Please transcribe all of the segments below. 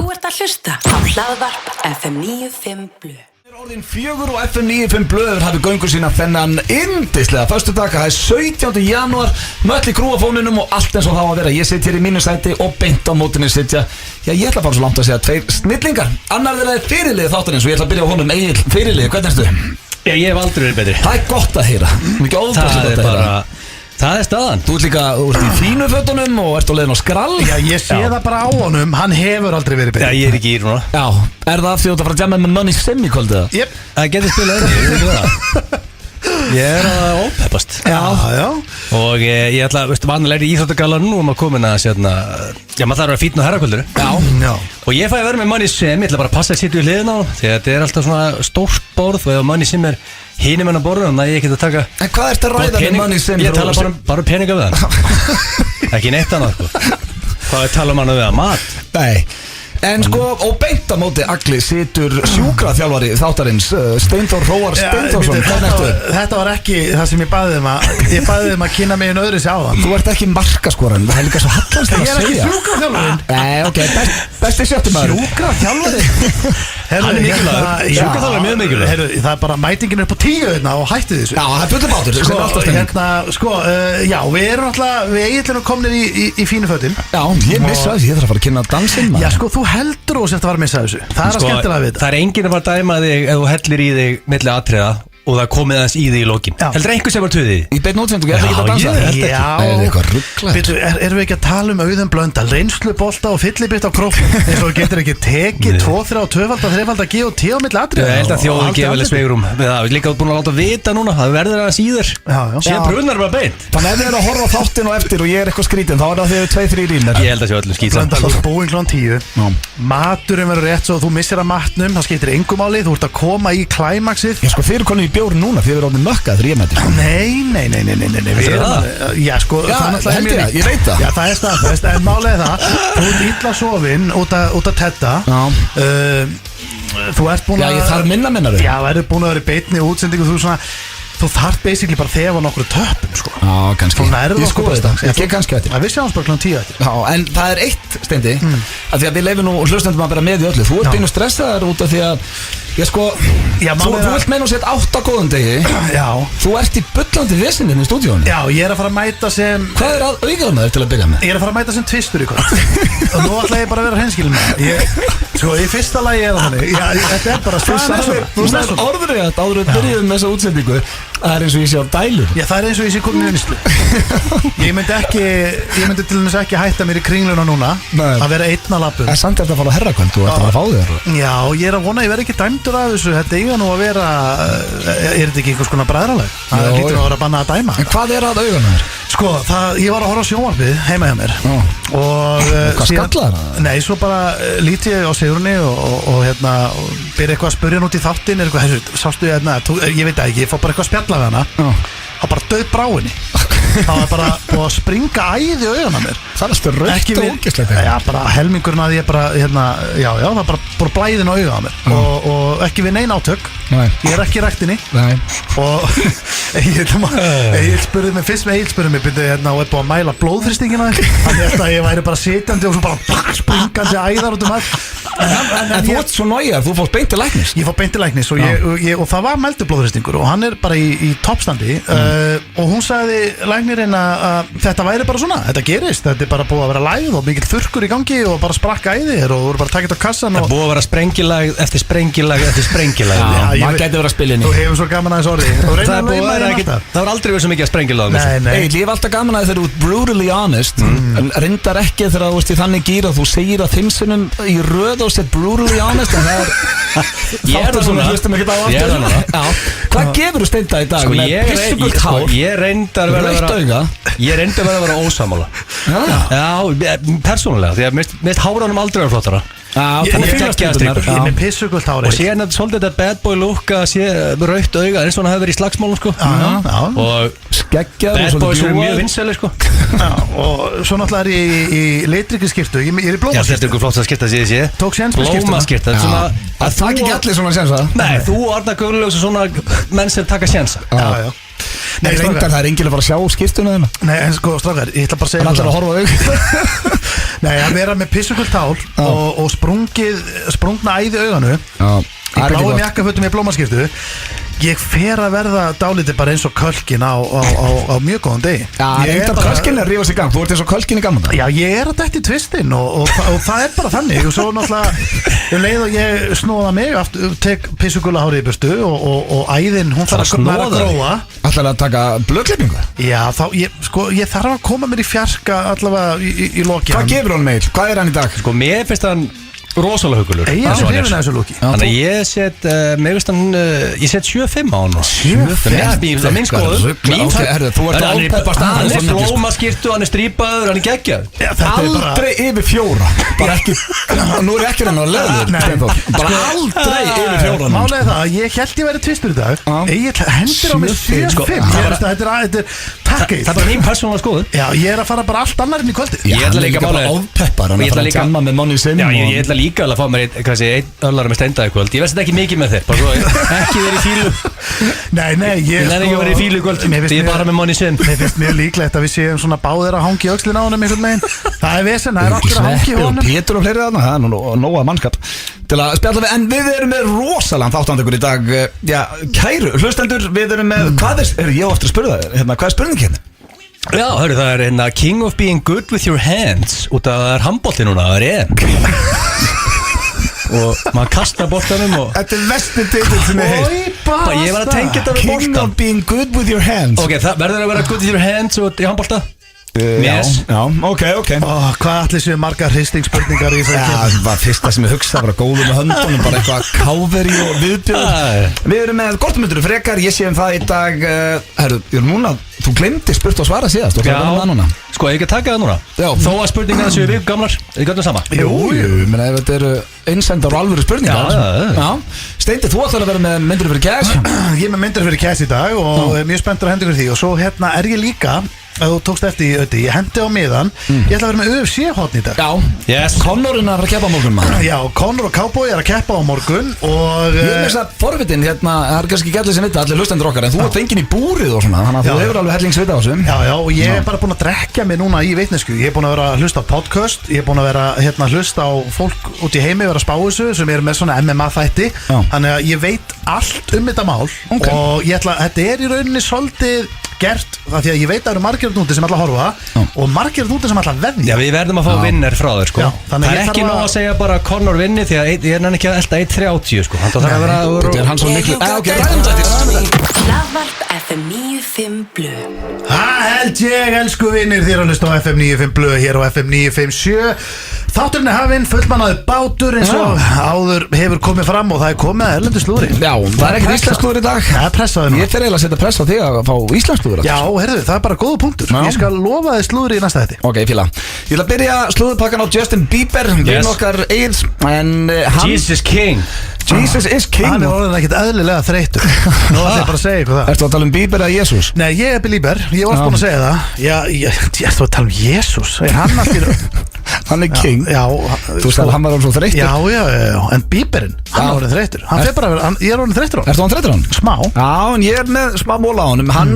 Þú ert að hlusta á Hlaðvarp FM 95 Blu. Orðin 4 og FM 95 Blöður hafi göngu sína þennan yndislega föstudag. Það er 17. janúar, möll í krúafóninum og allt eins og þá að vera. Ég sitt hér í mínu sæti og beint á mótinni sitja, já ég ætla að fara svo langt að segja 2 snillingar. Annar þeirra er fyrirliði þáttarins og ég ætla að byrja á honum. Egil, fyrirliði, hvernig ertu? Já, ég hef aldrei verið betri. Það er gott að heyra. Mikið ótrúlega gott að heyra. Það er staðan. Þú ert líka úr í fínu fötunum og ert á leiðin á skrall. Já, ég sé það bara á honum, hann hefur aldrei verið betri. Já, ég er ekki í núna. Já, er það af því að þú ert að fara að jamma með Money Sim í kvöldið það? Jep. Það getur spilað einnig, ég veit það. Ég er að ópeppast. Já. Og ég ætla, veistu, vanlega í Íþróttagallan nú að komin að sérna, já, maður þarf að vera fínn á herrakvöldur. Já. Og ég fæ að vera með Money Sim, ég ætla bara að passa að sitja í hliðina á, því að þetta er alltaf svona stórt borð og ef Money Sim er hinum enn á borðunum, þannig að ég get að taka. En hvað ertu að ræða með Money Sim? Ég tala bara peninga við hann. Ekki neitt annað, sko. Hvað er tala um hann við að mat? Nei. En sko, og beint á móti Agli situr sjúkraþjálfari þáttarins, Steindór Hróar Steindórsson. Þetta var ekki það sem ég baði um að kynna mig en öðru sér á það. Þú ert ekki markaskoran, það er líka svo hallast að segja. Ég er ekki sjúkraþjálfari. Nei, ok, besti sjöttumæður. Sjúkraþjálfari? Hann er mikilvægur. Sjúkraþjálfari er mjög mikilvægur. Það er bara mætingin upp á 10 hérna og hætti þessu. Já, það er fullur bátur. Já, við erum alltaf, við eiginlega komnir í fínu fötin. Já, ég missa þessu, ég þarf að fara að kynna dansinn. Já, sko, þú heldur og sért að fara að missa þessu. Það er að skemmtilega við þetta. Það er enginn að fara að dæma þig ef þú hellir í þig milli atriða og það komið aðeins í þig í lokin. Heldur einhver sem var töðið í? Í beinni útsendingu, ég ætla ekki að dansa. Já, erum við ekki að tala um Auðun Blöndal, reynslubolta og fyllibitt á króknum eins og þú getur ekki tekið 2, 3 og 2 3 G og T á milli atriða. Ég held að þjóðin gefa alveg sveigrum. Við erum líka búin að láta vita núna, það verður aðeins í þér. Sér brunar bara beint. Þannig ef þið eru að horfa á þáttinn og eftir og ég er eitthvað skrítinn, þá er það þegar 2-3 rýnir. Ég held að sé öllum skýtla. Blöndal, þú er búinn klukkan 10. Maturinn verður rétt svo þú missir að matnum, það skiptir engu máli, þú ert að koma í klæmaksið. Já, sko, þið eru konum í bjór núna, þið eru orðin mökka þegar ég mætir. Nei. Já, sko, það held ég veit það. Já, það er staðfest, en málið er það, þú ert illa sofinn út að tetta. Þú ert búin að... Já, ég þarf minna. Já, þú ert búin að vera í beinni útsendingu, þú þarf basically bara þegar nokkru töpum, sko. Já, kannski. Ég skoðast það. Ég kannski eftir. Við sjáum bara klukkan 10 eftir. Já, en það er eitt, Steindi, að því að við leifum nú hlustendum að vera með í öllu. Þú ert einu stressaðar út af því að, þú vilt meina og setja 8 góðan degi. Já. Þú ert í bullandi vesininn í stúdíónu. Já, ég er að fara að mæta sem... Hvað er auðvitaðnaður til að byrja með? Ég er að fara að mæta sem tvistur í kvöld. Og nú ætla ég bara að vera hreinskilinn með það. Sko, í fyrsta lagi er það þannig. Já, þetta er bara Þú sagðir orðrétt áður við byrjuðum með þessa útsendingu. Það er eins og ég sé á dælur. Já, það er eins og ég sé komin í vinnslu. Ég myndi til dæmis ekki hætta mér í kringluna núna. Að vera einn að lappum. En samt er þetta að fara á herrakvöld og þetta að fá þér. Já, ég er að vona að ég verð ekki dæmdur af þessu. Þetta eiga nú að vera, er þetta ekki einhvers konar bræðralag? Það lítur nú að vera að banna að dæma. En hvað er að auðvitaðnaður? Sko, ég var að horfa á sjónvarpið heima hjá mér. Og hvað skallaði það? Nei, svo bara líti ég á Sigrúnni og byrja eitthvað að spurja út í þáttinn. Sástu ég veit ekki, ég fór bara eitthvað að spjalla við hana. Það bara döð brá henni. Það var bara búið að springa æði auðan að mér. Það er alltaf raukt og ógeðslegt. Já, bara helmingurinn að ég bara, það bara búið blæðin á auðan að mér. Og ekki við neina átök. Ég er ekki í ræktinni. Og Egil spurði mig, fyrst með Egil spurði mig, byrjuði og er búið að mæla blóðþrýstingina. Þannig að ég væri bara sitjandi og svo bara springandi æðar út um allt. En þú ert svo nájar, þú fórst beint til læknis. Ég fór beint til læknis og það var mældur blóðþrýstingur og hann er bara í toppstandi og hún sagði læknirinn að þetta væri bara svona, þetta gerist, þetta er bara búið að vera lægð og mikill þurrkur í gangi og bara sprakka æði þér og þú eru bara takkit á kassan. Það búið að vera sprengilag eftir sprengilag eftir sprengilag. Maður gæti verið að spila inn í. Þú hefur svo gaman aðeins orði. Það var aldrei verið svo mikið að sprengilag. Ég hef alltaf gaman að þegar þú ert brutally honest, en reyndar ekki þegar þú ert í þannig gír að þú segir að þimsunum í röð og sett brutally honest, en það er þáttur sem við hlustum ekkert á aftur. Hvað gefur þú Steinda í dag með pissugult hár? Ég reyndar að vera ósamála. Já, persónulega, því að mist hárunum aldrei er flottara. Ég er með pissugult hári. Og síðan er svolítið þetta bad boy look að sé rautt auga eins og hann hefur verið í slagsmálum sko. Og skeggjaður bad boys eru mjög vinsælir sko. Og svo náttúrulega er ég í leitrikskirtu. Ég er í blómaskirtu. Já, þetta er ykkur flott að skirta sig ég. Tók séns með skirtuna. Blómaskirta. Það ekki allir svona sénsa. Nei, þú og Arnar Guðlaugs og svona menn sem taka sénsa. Já. Nei, reyndar það enginn að fara að sjá skýrtuna þína. Nei, en sko, strákar, ég ætla bara að segja Það er alltaf að horfa á aug. Nei, að vera með pissugult hár og sprungna æði auganu í bláum jakkafötum í blómaskiptu. Ég fer að verða dálítið bara eins og kölkin á mjög góðan degi. Kölkin er að rífa sig í gang. Þú ert eins og kölkin í gamla dag. Já, ég er að dætt í tvistinn og það er bara þannig. Og svo náttúrulega leið og ég snóða mig aftur, tek pissugula hárið í burtu og æðin, hún þarf að gróa. Ætlar að taka blöðklippingu? Já, ég þarf að koma mér í fjarka allavega í loki. Hvað gefur hann meil? Hvað er hann í dag? Sko, mér finnst hann rosalega hugulur. Ég er hrifin að þessu lúki. Þannig að ég set mér veist hann, ég set 7,5 á hann. 7,5? Það er minn skoður. Þú ert að ápeppast aðeins. Hann er blómaskirtu, hann er strípaður, hann er geggjað. Aldrei yfir 4. Bara ekki, nú er ekki hann á leður. Bara aldrei yfir 4. Málega það, ég held ég verið tvistur í dag. Ég hendur á mig 7,5. Þetta er takkið. Það er mín persónulega skoður. Já, ég er að fara bara allt annar inn í kvöldi. Ég ætla líka málega líka alveg að fá mér einn öllar með steinda í kvöld. Ég veist þetta ekki mikið með þeir, ekki verið í fílu. Nei, ég er ekki verið í fílu í kvöld. Ég er bara með money sim. Mér finnst mjög líklegt að við séum svona báðir að hangi öxlin á honum einhvern veginn. Það er vesen, það er allir að hangi honum. Pétur og fleiri þarna, það er nú nóga mannskap til að spjalla við, en við erum með rosalega þáttandekur í dag. Já, kæru hlustendur, við erum með, hvað er ég ofta að spyrja það, hvað er spurning hérna? Já, hörru, það er hérna King of being good with your hands. Út af það er handbolti núna, það er og maður kastar boltanum og þetta er versti titill sem ég heilt. Ég var að tengja þetta með boltan. King of being good with your hands. Ok, það verður að vera good with your hands og í handbolta. Yes. Já, ok Hvað allir séu margar hristingspurningar í þessari það var fyrsta sem ég hugsa, bara góðu með höndunum, bara eitthvað káveri og viðbjóð. Við erum með kortumyndur frekar, ég sé það í dag. Herru, núna, þú glemdi spurt og svara síðast. Já, sko, ég ekki að taka það núna. Þó að spurningarna séu við gamlar, við göttum sama. Jú, menn ef þetta eru einsendar og alvöru spurningar. Já. Steindi, þú ætlar að vera með myndir fyrir cash. Ég er með myndir fyrir cash í dag og er mjög spenntur að hendi fyrir því. Og svo hérna er ég líka, að þú tókst eftir í ötti, ég hendi á miðan. Ég ætla að vera með UFC-hotn í dag. Já, Connorinn er að keppa á morgun, maður. Já, Connor og Cowboy er að keppa á morgun og ég er með þess að forvitin, hérna, það er kannski ekki allir sem vita, allir hlustendur okkar, en þú ert fenginn í búrið og svona, þannig að þú hefur alveg hellingsvita á þessum. Já, og ég er bara búin að drekja mig núna í vitnesku. Ég er búin að vera að hlusta á podcast, ég er búin að vera hérna, hlusta á fólk út í heimi, vera að spá þessu, sem er með svona MMA þætti. Þannig að ég veit allt þetta mál og ég ætla, þetta er í rauninni svolítið gert, af því að ég veit að það eru margir núti sem ætla að horfa og margir núti sem ætla að veðja. Já, við verðum að fá vinner frá þér, sko. Það er ekki nóg að segja bara Connor vinni, því að ég er ekki að elda 1.30, sko. Það þarf að vera þetta er hann svo miklu. Ok, ræðum þetta. Hlaðvarp FM 95 Blu. Það held ég, elsku vinnir, þér að hlusta á FM 95 Blu hér á FM 957. Þátturinn er hafinn, fullmannaður bátur eins og áður hefur komið fram og það er komið að erlendu slúðri. Já, það er ekkert íslensk slúður í dag. Það er pressaður. Ég fer eiginlega að setja press á þig að fá íslensk slúður. Já, heyrðu, það er bara góða punktur. Ég skal lofa þig slúðri í næsta þætti. Ok, fíla. Ég ætla að byrja slúðurpakkan á Justin Bieber, vinn okkar Egils, en hann... Jesus King. Jesus is King. Hann er orðin ekkert eðlilega þreytur. Nú ætla ég bara að segja ykkur það. Ertu að tala um Bieber eða Jesus? Nei, ég er Bieber, ég var búin að segja það. Ég ætla að tala um Jesus. Er hann allir... Hann er King. Já. Þú veist að hann var orðin svo þreytur. Já, en Bieberinn, hann er orðin þreytur. Hann fer bara, ég er orðin þreytur á hann. Ertu hann þreytur á hann? Smá. Já, en ég er með smá móla á honum. Hann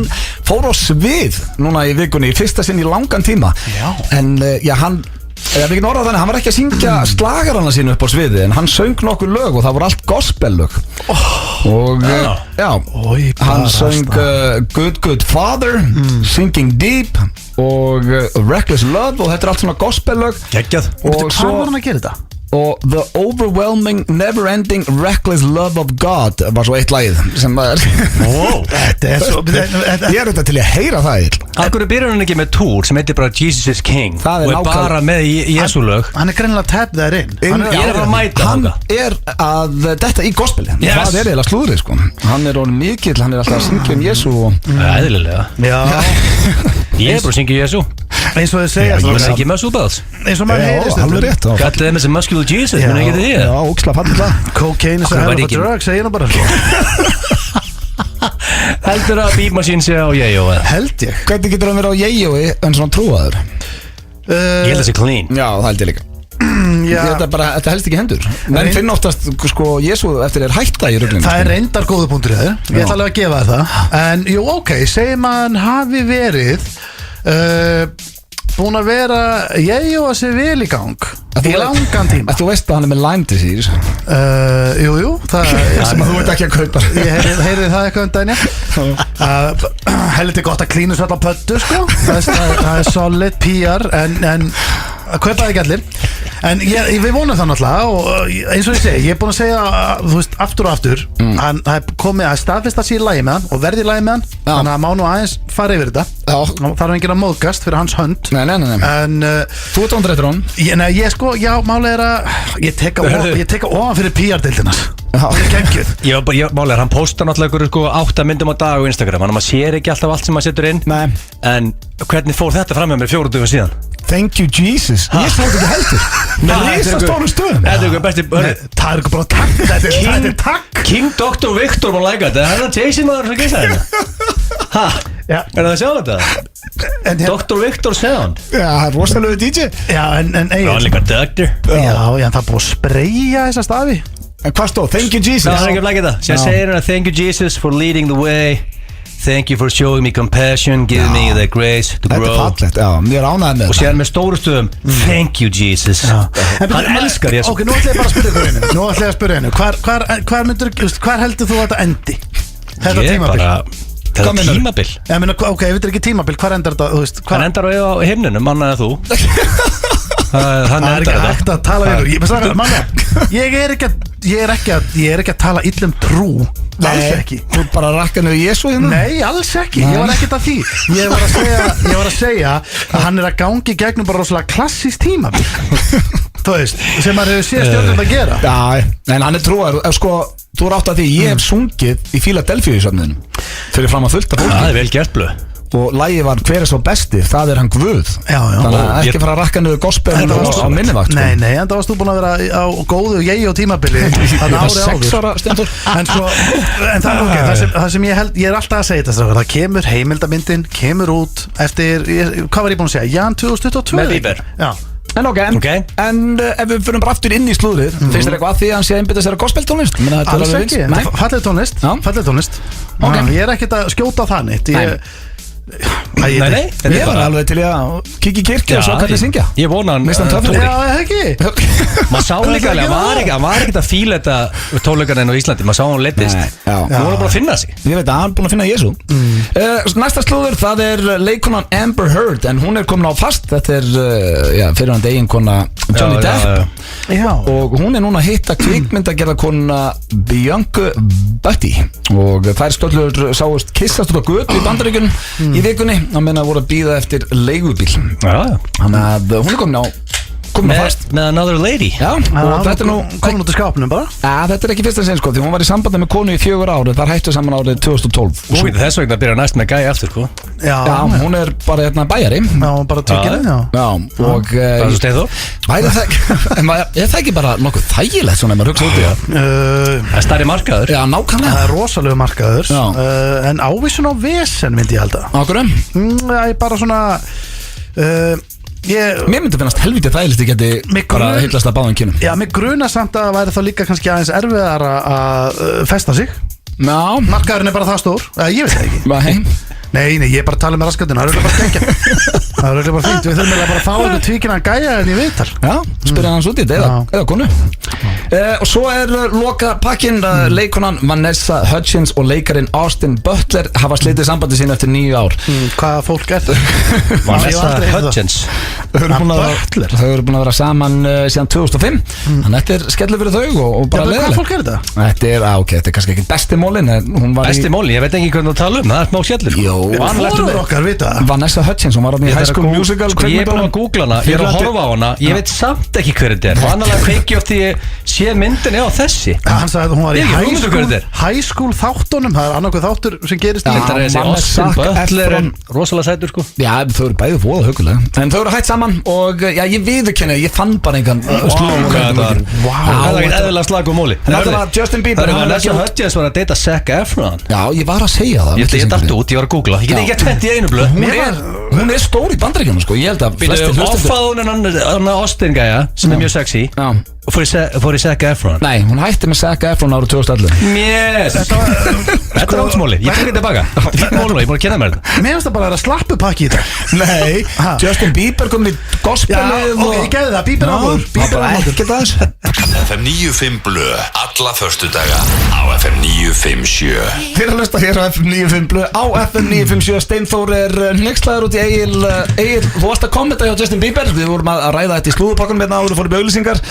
fór á svið núna í vikunni, í fyrsta sinn í langan tíma. Já. En já, hann... Við getum orðað þannig, hann var ekki að syngja slagarana sínu upp á sviði, en hann söng nokkur lög og það voru allt gospel-lög. Og já, hann söng Good Good Father, Sinking Deep og Reckless Love og þetta er allt svona gospel-lög. Geggjað. Og hvað var hann að gera þetta? Og The Overwhelming Never-Ending Reckless Love of God var svo eitt lagið sem var Þetta er svo Ég er þetta til að heyra það eitt. Akkur byrjar hann ekki með túr sem heitir bara Jesus is King og er bara með Jésu lög. Hann er greinilega tap þær inn. Ég er að mæta hann er að þetta í gospel. Það er eiginlega slúðrið, sko. Hann er orðin mikill, hann er alltaf að syngja um Jésu Æðlilega. Ég er bara að syngja Jésu eins og þið segja. Ég er ekki Muscle Bells. Eins og maður heyrist alveg rétt. Kallið þeim þessi Muscular Jesus, menn ekki því. Já, óksla fallið. Cocaine is a hell of a drug, segir hann bara svo. Heldur að Beat Machine sé á Yeyo? Held ég. Hvernig getur hann verið á Yeyo en svona trúaður? Ég held að það sé clean. Já, það held ég líka. Þetta helst ekki hendur. Menn finn oftast, sko, Jésu eftir hætta í ruglinu. Það reyndar góðu punktur þér. Ég ætla alveg að gefa þér það. En, jú, ok, segjum að hann hafi verið búin að vera að sé vel í gang í langan tíma. Þú veist að hann er með Lyme disease. Jú, það sem að þú veit ekki að kaupa. Ég heyrði það eitthvað daginn. Heldur gott að klínu svo allar pöttu, sko. Það solid PR, en kaupa ekki allir. En við vonum það náttúrulega og eins og ég segi, ég búin að segja þú veist, aftur og aftur hann er komið að staðfesta sér í lagi með hann og verði í lagi með hann, þannig að má nú aðeins fara yfir þetta og þarf enginn að móðgast fyrir hans hönd. Nei. En þú ert ondrættur hún? Ég sko, já, málið er að ég teka ofan fyrir PR-deildina. Það er geggjuð. Málið er, hann postar náttúrulega ykkur sko 8 myndum á dag á Instagram, þannig að maður sér ekki alltaf allt sem maður setur inn. Nei. En hvernig fór þetta fram með mér 4 dögum síðan? Thank you Jesus. Ég sá þetta ekki heldur. Með risastóru stöðum. Þetta er ykkur besti. Það er ykkur bara takk. Þetta er takk. King Dr. Victor má læka þetta. Það er Jason maður sem geysa þetta. Er það að sjá þetta? Dr. Victor Sound. Já, það er rosalega DJ. Já, en Það er líka doktor. Já, það er búið að spreyja þessa stafi. En hvað stóð? Thank you Jesus. Það er ekki að læka þetta. Sér segir hann að thank you Jesus for leading the way. Thank you for showing me compassion, give me the grace to grow. Þetta er fallegt, já, mér er ánægð með og sér með stóru stöðum thank you Jesus. Hann elskar Jesus. Ok, nú ætla ég bara að spyrja henni. Hvar heldur þú að þetta endi? Þetta tímabil. Þetta tímabil. Ok, ef þetta er ekki tímabil, hvar endar þetta? Hann endar á himnunum, hann eða þú. Það er ekki hægt að tala ég er ekki að tala illum trú. Alls ekki. Þú bara rakka niður Jésu hérna? Nei, alls ekki, ég var ekkert að því. Ég var að segja að hann er að gangi gegnum bara rosalega klassískt tímabil. Þú veist, sem maður hefur séð stjórnum að gera. Já, en hann er trúar. Sko, þú er átt að því ég hef sungið í Philadelphia í söfniðinu fyrir fram að fullt af fólki. Það er vel gert blöð. Og lagið var hver er svo besti, það er hann Guð. Já. Þannig að ekki fara að rakka niður gospelinu á minnivakt. Nei, en það varst þú búin að vera á góðu og tímabili. Það var 6 ára stendur. En það sem ég held, ég er alltaf að segja þetta, það kemur heimildamyndin, kemur út eftir, hvað var ég búin að segja, jan 2022? Með Bieber. Já. En en ef við fyrir bara aftur inn í slúðrið, finnst þér eitthvað að því að hann sé að einbytta sér að gospeltónlist? Alls ekki, falleg tónlist. Ég er ekkert að skjóta það neitt. Ég var alveg til að kikki í kirkju og svo hvernig syngja. Ég vona hann Já, ekki. Maður sá líka alveg, hann var ekkert að fíla þetta tónleikarinn á Íslandi, maður sá hann leittist. Hann voru bara að finna sig. Ég veit að hann er búin að finna Jésu. Næsta slúður, það er leikonan Amber Heard, en hún er komin á fast. Þetta er fyrirhandi eiginkona Johnny Depp og hún er núna að hitta kvikmyndagerðarkona Bianca Butti og þær stöllur sáust kissast út á götu í Bandaríkjunum í vikunni á meðan að voru að bíða eftir leigubíl. Þannig að hún er komin á fast með another lady. Já, og þetta er nú komin út í skápnum bara. Þetta er ekki fyrsta sinn sko, því hún var í sambandi með konu í 4 ár og þar hættu saman árið 2012. Þess vegna byrja næst með gæi aftur sko. Já, hún er bara hérna bæjari. Já, bara tökina. Já, og það er steið þó. Er það ekki bara nokkuð þægilegt svona ef maður hugsa út í það? Það er stærri markaður. Já, nákvæmlega. Það er rosalega markaður. En ávísun á vesen myndi ég halda. Ákveðum? Það er bara svona Mér myndi finnast helvítið þægilegt ég geti bara heillast að báðum kynum. Já, mig gruna samt að það væri þá líka kannski aðeins erfiðar að festa sig. Já. Markaðurinn er bara það stór. Ég veit það ekki. Nei, ég er bara að tala með raskatuna. Það er bara skengja. Það er bara fínt. Við þurfum bara að fá einhver tvíkina að gæja en ég viðtal. Já, spyrja hans út í þetta eða konu. Og svo er loka pakkinn. Leikonan Vanessa Hudgens og leikarin Austin Butler hafa slitið sambandi sín eftir 9 ár. Hvaða fólk er það? Vanessa Hudgens. Þau eru búin að vera saman síðan 2005. Þannig að þetta er skellur fyrir þau og bara leiðilegt. Hvaða fólk er þetta? Þetta er kannski ekki besti mólin. Besti mólin, ég veit ekki hvernig þú tala um. Það er smá skellur. Fóruður okkar vita Vanessa Hudgens, hún var á High School Musical. Ég er búin að googla hana, ég er að horfa á hana. Ég veit samt ekki hver þetta er. Og annarlega kveiki oft því ég sé myndin á þessi Hann sagði að hún var í Ég hef ekki hugmynd um hver þetta er. high school þáttunum Það annarkoð þáttur sem gerist í Þetta er þessi Mamma Austin Zac Butler Efron. rosalega sætur sko Já, þau eru bæðið voða hugulega En þau eru hætt saman og já, ég viðurkenni Ég fann bara einhvern slúm Það er ekkert eðlilega slag og móli En þetta var Justin Bieber hann er Vanessa ekki- Hudgens var að deyta Zac Efron Já, ég var að segja það Ég dætt út, ég var að googla Ég get ekki að 21 blöð Hún er stór í Bandaríkjunum sko Ég held að flestir hlustendur- Offaði hún en Austin gæja sem er mjög sexy Já. og fór í Zac Efron Nei, hún hætti með Zac Efron árið 2011 Yes Þetta er átsmóli, ég tek þetta tilbaka Þetta er fínt móli, ég er búin að kynna mér þetta Mér finnst það bara að slappu pakki í þetta Nei, Ha. Justin Bieber kom í Já, gospelið ok, ég gefði það, Bieber áður Bieber áður Ekki það FM 95 Blö Alla föstudaga á FM 957 Þið að hlusta hér á FM 95 Blöð á FM 957 Steinþór er nexlaður út í Egil Þú varst að kommenta hjá Justin Bieber Við vorum að ræða þetta í slúðupakkanum hérna áður og fórum í auglýsingar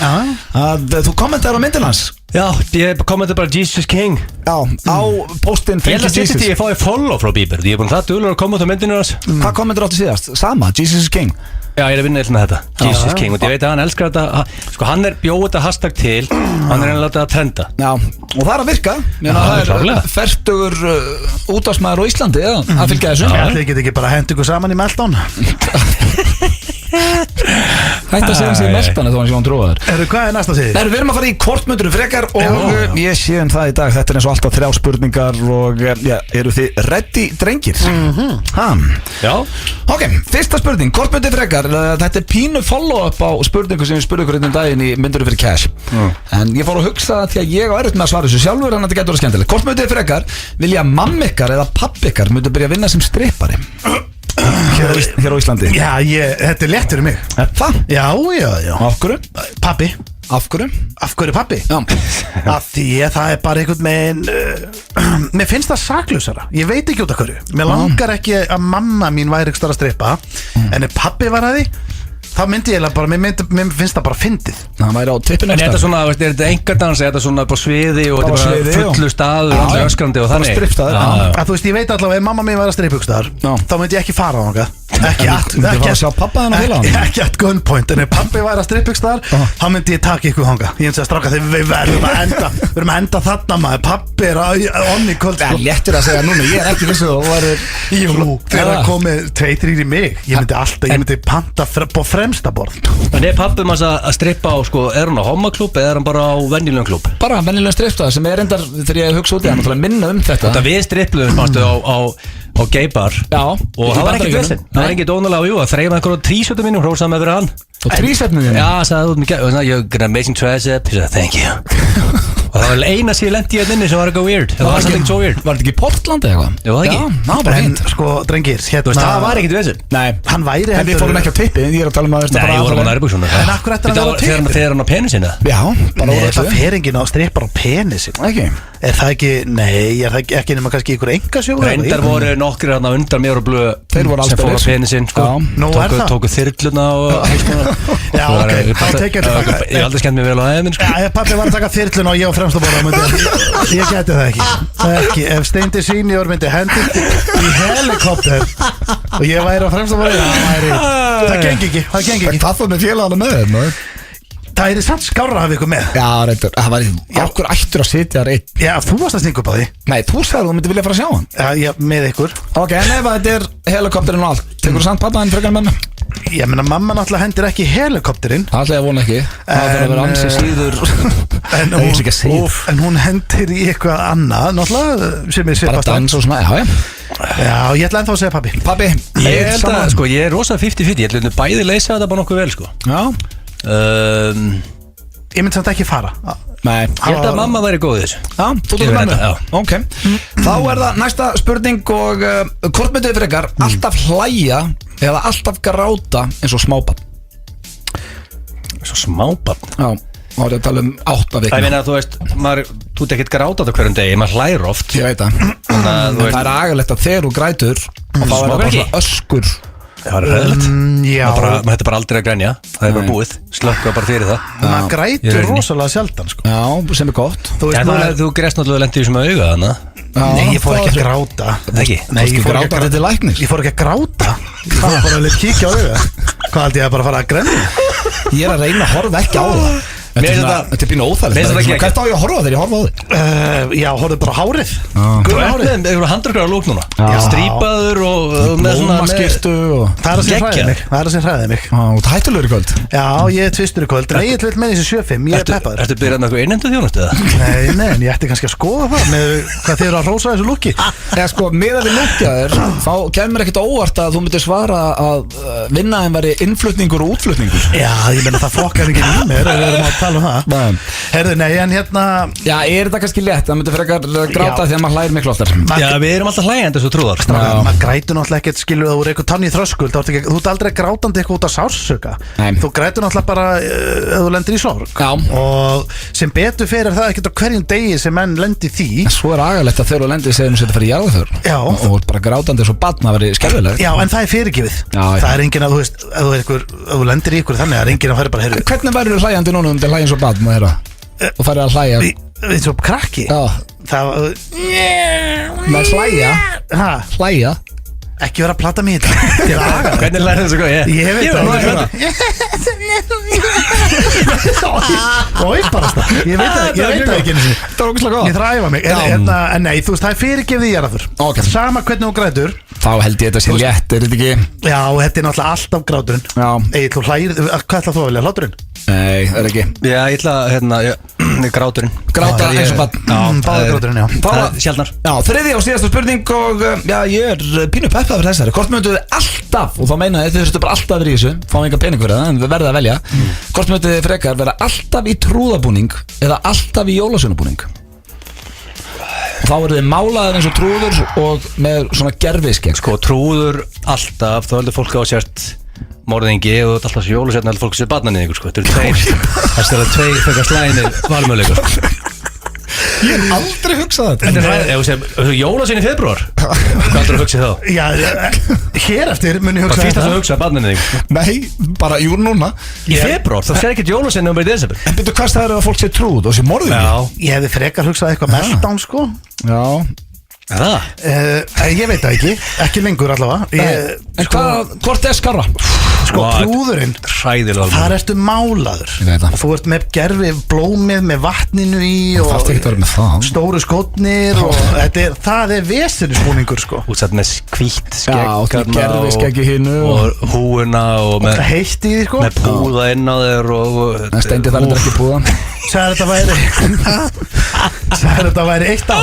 að þú kommentaður á myndin hans Já, ég kommenti bara Jesus King Já, á postin Ég held að setja því að ég fái follow frá Bieber Ég er búin það duglegur að koma út á myndinu hans Hvað kommentar áttu síðast? Sama, Jesus is King Já, ég er að vinna eitthvað með þetta Jesus King, og ég veit að hann elskar þetta Sko, hann er bjóð þetta hashtag til Hann er einlega að trenda Já, og það er að virka Meina, Já, það er klárlega. fertugur útásmaður á Íslandi að fylgja þessu Þið get ekki bara hent ykkur saman í Meltdown Hætti að segja hans í meltana þó hann sé hann trúaður Hvað er næsta síði? Við erum að fara í kortmyndur frekar og ég sé það í dag Þetta er eins og alltaf 3 spurningar og já, eru þið ready drengir? Já Ok, fyrsta spurning, kortmyndur frekar Þetta er pínu follow-up á spurningu sem ég spurði ykkur einn daginn í myndur fyrir cash En ég fór að hugsa því að ég á erfitt með að svara þessu sjálfur en þetta getur að skemmtilegt Kortmyndur frekar, vilja mamma ykkar eða pappi ykkar myndu byrja að vinna sem strippari hér á Íslandi Já, þetta er létt fyrir mig Það? Já Af hverju? Pappi Af hverju? Af hverju pappi? Já Af því að það er bara einhvern veginn Mér finnst það saklusara Ég veit ekki út af hverju Mér langar ekki að mamma mín væri ekki að strippa En ef pappi var að því þá myndi ég bara, mér finnst það bara fyndið Það væri á tippinu En er þetta svona, veist, er þetta engadans, er þetta svona på sviði og Bara þetta er sviði, bara fullu staður, allir öskrandi og þannig strippstaður, Já, já. Að þú veist, ég veit allavega ef mamma mín væri að stripphugstar Já. þá myndi ég ekki fara á hana Ekki Myndi fara að sjá pabba þennan félaga hann? Ekki at gunpoint En ef pappi væri að stripphugstar þá myndi ég taka ykkur hanga Ég myndi að stráka þegar við verðum að enda þarna maður Pappi er onni kvöld Það er léttur að segja núna, ég er ekki vissu og það er Jú, þegar það komið 2-3 í mig Ég myndi panta på fremsta borð En er pappum hans að strippa á, sko, er hann á homaklúb eða er hann bara á venjulegum klúb? bara vennilega strippstað sem er endar þegar ég hugsa út í hann og minna þetta Þetta við strippluðum, fannstu, á gaybar Já og það var ekkert vesen, það var ekkert ónulega á jú að þreima einhverjum trísötum mínum, hrósaði með fyrir hann og trísefnið þínu Já, sagði út með gæð, you're an amazing tricep, he said thank you Og það var eina sem ég lendi í hérna inni sem var eitthvað weird Það var samt ekkert svo weird Var þetta ekki í Portland eða eitthvað? Jú, það ekki. Já, ná, bara En fínt sko, drengir, Þú veist, það var ekkert vesen Nei, Hann væri en við fórum ekki á tippi Ég er að tala um að Nei, ég voru á nærbúksuna En af hverju ætti hann að vera á tippi? Þegar hann á penisina Já, bara Nei, úr það öllu fer enginn á strippar á penisin Ekki Er það ekki, nei, er það ekki nema kannski ykkur engasjóður? Reyndar voru nokkrir hérna undan mér og blöð Þeir voru sem fóru á allsbergis. penisinn sko. Já. Nú er það. Tóku þyrluna og alls konar. Já, Það var- ok, þá tek ég tilbaka. Ég hef aldrei skemmt mér vel á aðeins sko. Já, ef pappi var að taka þyrlun og ég á fremsta borða Ég geti það ekki Ef Steindi Senior myndi hendi í helikopter og ég væri á fremsta borða það gengi ekki Hvað fór með félagana með þeim? maður? Það er samt skárra að hafa ykkur með Já, reyndar, það var okkur ættur að sitja þar einn Já, þú varst að stinga upp á því Nei, þú sagði þú myndi vilja fara að sjá hann Já, með ykkur Ok, en ef þetta er helikopterinn og allt Tekur þú samt pappa hann frekar með mig? Ég meina, mamma náttúrulega hendir ekki í helikopterinn Það ætla ég að vona ekki Það þarf að vera ansi síður En Nei, ég ætla ekki að segja hún, en hún hendir í eitthvað annað náttúrulega sem er Bara svipast dans og svona, já, já Já, ég ætla ennþá að segja pappi Pabbi, Ég held að, sko, ég er rosa 50-50 Ég held að bæði leysa þetta bara nokkuð vel sko. Já, Ég myndi samt ekki fara nei Ég held að mamma væri góð í þessu Já, þú Ég tókum verð með þetta, mig Ok, þá er það næsta spurning og hvort myndið frekar alltaf hlæja eða alltaf gráta eins og smábarn Svo smábarn Já, þá er ég að tala um 8 Það vikna meina að þú veist, þú ert ekkert gráta þetta hverjum degi, maður hlægir oft Ég veit það Þannig að En þú það er agalegt að þegar þú grætur og þá er það bara Smágræki? svona öskur það er ræðilegt Já, Maður hætti bara aldrei að grænja, það er bara búið Slökka bara fyrir það maður Í grætur rauninni. rosalega sjaldan sko. Já, sem er gott Þú veist, En maður þú grest náttúrulega lendi í þessum auga þannig Já, Nei, ég fór það ekki að er- gráta Ekki? Nei, Fórstu ég fór gráta ekki að þetta til læknis? Ég fór ekki að gráta Ég fór bara að leta kíkja á auga Hvað held ég að bara fara að grenna? Ég er að reyna að horfa ekki á það Þetta er pínu óþægilegt. Hvert á ég að horfa þegar ég horfa á þig? Já, horfðu bara á hárið. Gula hárið. Það eru handrukar á lúk núna. Strípaður og með svona blómaskirtu. Það er að sem hræði mig. Og það hættulegur í kvöld. Já, ég er tvistur í kvöld. Nei, ég vil með þessi 7-5, ég er peppaður. Ertu byrjað með eitthvað innendu þjónustu eða? Nei, en ég ætti kannski að skoða það með hvað þið eru að rósa þessu lúki. Já, sko, miðað við lúkjaðir, þá kemur ekkert óvart að þú myndir svara að vinnaðin væri innflutningur og útflutningur. Já, ég meina það flokkar ekki í mér ef við erum að tala um það. Herðu, nei, en hérna... Já, er þetta kannski létt? Það myndir frekar gráta því að maður hlægir miklu oftar. Já, við erum alltaf hlægjandi svo trúðar. Maður grætur náttúrulega ekkert, skilur, að þú er eitthvað tann í þröskuld. Þú ert aldrei grátandi eitthvað út af sársauka. Þú grætur náttúrulega bara ef þú lendir í sorg. Og sem betur fer það ekkert á hverjum degi sem menn lendir því. Svo er agalegt að þegar þú lendir segjum að þetta fyrir jarðaför og bara grátandi svo barn að veri skelfilegt. Já, en það er fyrirgefið. Það er enginn að þú veist, ef þú lendir í ykkur þannig að enginn að fara bara heyrðu. Hvernig verður þú hlæjandi núna til hlægin svo barn og og farið að hlæja? Eins og krakki. Það með hlæja. Ekki vera að plata mig þetta. Hvernig lærið þessu góð? Ég veit það. Ói barasta. Ég veit það ekki eins og það var okkur slag góð. Ég þræfa mig. En nei, þú veist, það er fyrirgefið í jarðaför. Sama hvernig þú grætur. Þá held ég þetta sé létt, er þetta ekki? Já, þetta er náttúrulega alltaf gráturinn. Egill, þú hlægir, hvað ætla þú að velja? Hláturinn? Nei, það er ekki. Já, ég ætla, gráturinn. Gráta eins og barn. Báða gráturinn, já. Það er sjaldnar. Já, þriðja og síðasta spurning og já, ég er pínu peppað fyrir þessari. Hvort mynduð þið alltaf, og þá meina þið þurftu bara alltaf verið í þessu, fáum enga pening fyrir það, en við verðum að velja. Hvort mynduð þið frekar vera alltaf í trúðabúning eða alltaf í jólasveinabúning? Og þá verður þið málaðir eins og trúður og með svona gerfiskegg. Sko, trúður alltaf, þá heldur fólk á sért morðingi og alltaf svo jólasveinn heldur fólk sér barnanýðingur, sko. Þetta eru tveir frekar slænir valmöðuleikar. Ég hef aldrei hugsað þetta. Ef þú jólasveinn í febrúar, hvað heldur þú að hugsa þá? Já, hér eftir mun ég hugsa þetta. Hvað fyrst að þú hugsa barnanýðing? Nei, bara jú núna. Í febrúar, þá sér ekkert jólasveinn bara í desember. En byrju, hvað það að fólk sé trúð og sé morðingi? Já. Ég hefði frekar hugsað eitthvað meltdown, sko. Já. Ég veit það ekki lengur allavega. En hvort er skarra? Sko, trúðurinn, þar ertu málaður og þú ert með gerfi blómið með vatninu í og stóru skotnir og það er vesinusbúningur, sko. Útsett með hvítt skegg og húuna og með heitt í því, sko, með púða inn á þér og steindi þar endur ekki púða. Sæður þetta væri eitt ár?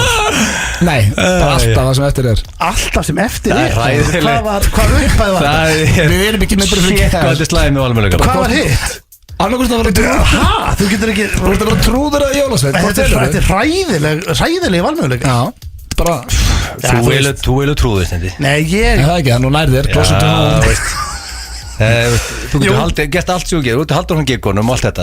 Nei, bara alltaf það sem eftir er. Alltaf sem eftir er? Hvað upphæð var það? Við erum ekki með bara fyrir hvað þetta slæði með valmöðuleika. Hvað var hitt? Annarkvæmst að vera trúður. Þú getur ekki... Þú ert að vera trúður að jólasveinn. Þetta er hræðileg valmöðuleika. Já, bara... Þú vilja trúður, stendi. Nei, ég... Það ekki, það nú nærðir. Þú getur gert allt sem þú getur. Þú getur haldur hann giggunum og allt þetta.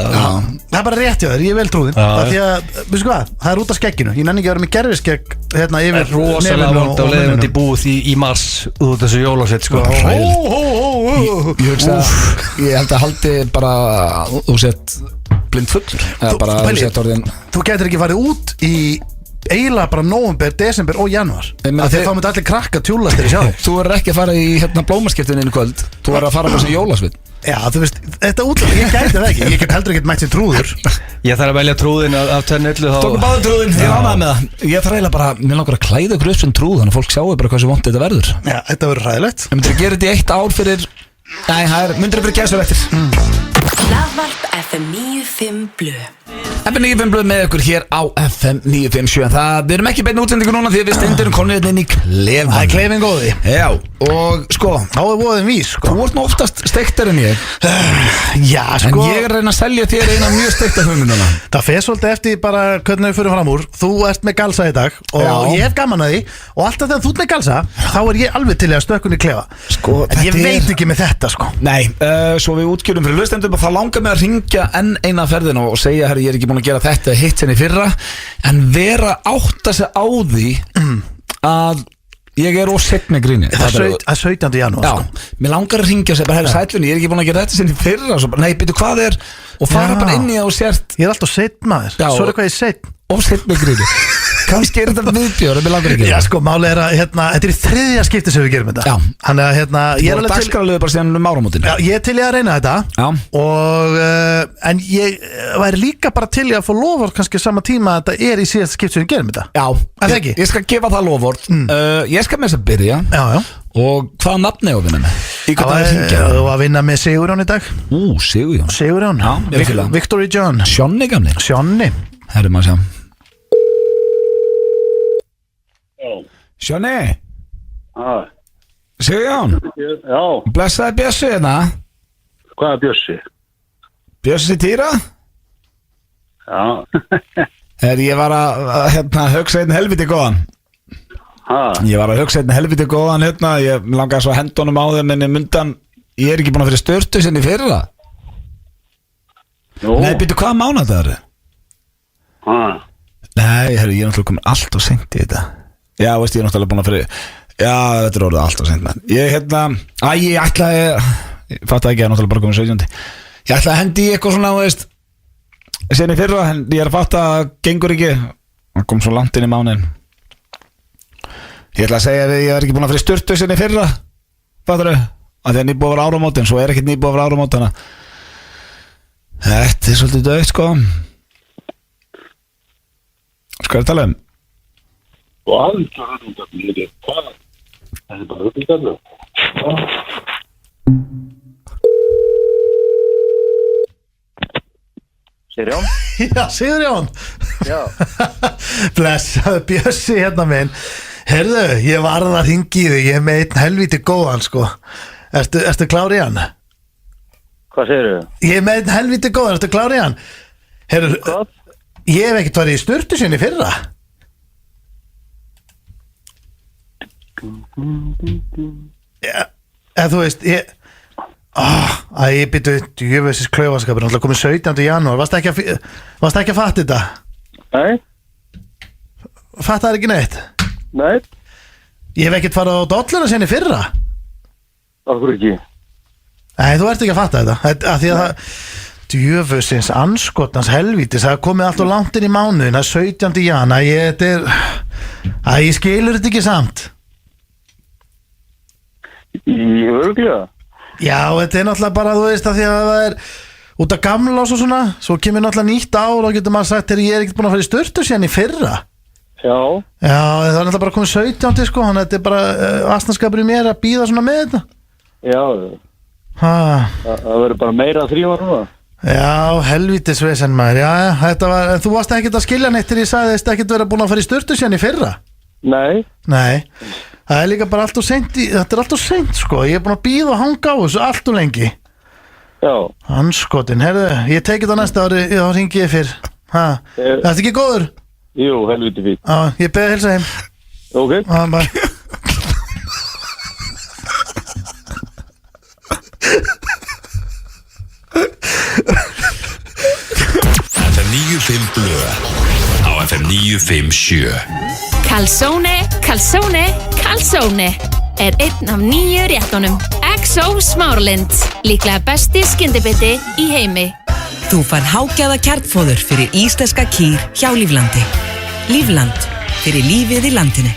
Það er bara rétt hjá þér, ég er vel trúðin. Því að, veistu hvað, það er út af skegginu. Ég nenni ekki að vera með gerfiskegg hérna yfir nefnum og rosalega vond á leiðum í búð í mars út þessu jólasveit, sko. Ég hugsa að ég held að haldi bara þú sett blind fullur. Þú getur ekki farið út í eiginlega bara nóvember, desember og januar. Þegar þá myndi allir krakka tjúlastir í sjá. Þú verður ekki að fara í blómaskiptin inn í kvöld. Þú verður að fara bara sem jólasveinn. Já, þú veist, þetta útlæð, ég gæti það ekki. Ég get heldur ekkert mætt sér trúður. Ég þarf að velja trúðin af tvennu illu þá. Tókum báðum trúðin, ég ánaði með það. Ég þarf eiginlega bara, mér langar að klæða ykkur upp sem trúð, þannig að fólk sjáu bara hvað sem vont þetta verður. Já, þetta verður hræðilegt. Ég myndir að gera þetta í 1 ár fyrir. Nei, það myndir að vera gæsur eftir. Hlaðvarp FM 95 Blu. FM 95 Blu með ykkur hér á FM 957. Við erum ekki beinni útsendingu núna því að við stendurum konið inn í klefan. Það er klefin góði. Já, og sko, þá er voðin vís, sko. Þú ert nú oftast steiktar en ég. Já, sko. En ég er að reyna að selja þér eina mjög steikta hugmynduna. Það fer svolítið eftir bara hvernig við fyrir fram úr. Þú ert með galsa í dag og ég hef gaman að því og alltaf þegar þú ert með galsa þá er ég alveg til að stökkun í klefa. Sko, en ég veit ekki með þetta, sko. Nei, svo við útskjörum fyrir hlustendum og það langar mig að ringja enn eina ferðina og segja, herri, ég er ekki búin að gera þetta hitt henni fyrra, en vera átta sig á því að ég er ósett með gríni. Það er 17. janúar. Já, mér langar að ringja og segja, herri, sælunni, ég er ekki búin að gera þetta sinni fyrra, svo, nei, byrju, hvað er, og fara bara inn í það og sért. Ég er alltaf sett maður, svo er eitthvað ég sett. Ósett með gríni. Kannski er þetta viðbjör, við langar ekki Já, sko, máli er að, þetta er í 3. skipti sem við gerum þetta. Já. Þannig að, ég er alveg til... dagskrárliður bara síðan áramótin. Já, ég er til í að reyna þetta. Já. Og, en ég væri líka bara til í að fá lofvort kannski sama tíma að þetta er í síðasta skipti sem við gerum þetta. Já. Það ekki? Ég skal gefa það lofvort. Ég skal með þess að byrja. Já. Og hvað nafni á að vinna með? Í hvað það er hringja? Þú að vinna með Sigurjón í dag. Sigurjón. Sigurjón. Já, ég fíla. Victory John. Sjonni gamli. Sjonni. Herri maður sjá. Sjonni. Sigurjón. Já, Blessaði Bjössi hérna. hvað er Bjössi? Bjössi Týra. Já, Ég var að hugsa einn helviti góðan. Ég var að hugsa einn helviti góðan hérna. Ég langaði svo að henda honum á þeim. En ég er ekki búin að fyrir störtu sinni fyrir það. Nú. Nei, býttu hvað mánuð það eru? Nei, herru, ég er náttúrulega komin allt og seint í þetta. Já, veist, ég er náttúrulega búin að fyrir. Já, þetta er orðið allt og seint, menn. Ég ætlaði. Ég fatt ekki að náttúrulega bara komin 17. Ég ætlaði að hendi í eitthvað svona, veist, sinni fyrra, en ég er að fatta að gengur ekki. Það kom svo langt inn í mánuðin. Ég ætla að segja að ég er ekki búin að fyrir styrtu sinni fyrra. Fattar þau? Að því að nýbúið að vera áramótin. Svo er ekkert nýbúið að vera áramótin. Þetta er svolítið dögt, sko. Hvað er að tala um? og aldrei röddundarnir, hvað? Það er bara röddundarnir. Sigurjón? Já, Sigurjón. Já. Blessaðu Bjössi hérna minn. Heyrðu, ég varð að hringi í þig, ég er með einn helvíti góðan sko. Ertu klár í hann? Hvað segirðu? Ég er með einn helvíti góðan, ertu klár í hann? Heyrðu, Hvað? ég hef ekkert farið í sturtu sinni fyrra. Já, eða þú veist, ég byrju, djöfisins klaufaskapur, náttúrulega komið 17. janúar, varst ekki að fatta þetta? Nei? Fattaði ekki neitt? Nei? Ég hef ekkert farið á dolluna sinni fyrra. Akkur ekki? Nei, þú ert ekki að fatta þetta, að því að það, djöfusins anskotans helvítis, það er komið allt og langt inn í mánuðin, það er 17. jan, ég skilur þetta ekki samt. Í örglega? Já, þetta er náttúrulega bara, þú veist, að því að það er út af gamla og svona, svo kemur náttúrulega nýtt ár og getur maður sagt, ég er ekkert búin að fara í sturtu síðan í fyrra. Já. Já, það er náttúrulega bara komið 17. sko, þannig að þetta er bara astnaskapur í mér að býða svona með þetta. Já, Það verður bara meira 3 ára núna. Já, helvítis vesen maður, já, þetta var, þú varst ekkert að skilja neitt þegar ég sagði þess ekkert vera búin að fara í sturtu síðan í fyrra. Nei. Nei, það er líka bara allt og seint, þetta er allt og seint sko, ég er búin að býða og hanga á þessu allt og lengi. Já. Hanskotin, heyrðu, ég tekið það næsta ári, þá hringi ég fyrr. Þetta ekki góður? Jú, helviti fínt. Já, ég beði að heilsa heim. Ok. Bye. FM 95 Blö á FM 957. Calzone, calzone, calzone er einn af 9 réttunum. XO Smáralind, líklega besti skyndibiti í heimi. Þú fær hágæða kjarnfóður fyrir íslenska kýr hjá Líflandi. Lífland, fyrir lífið í landinu.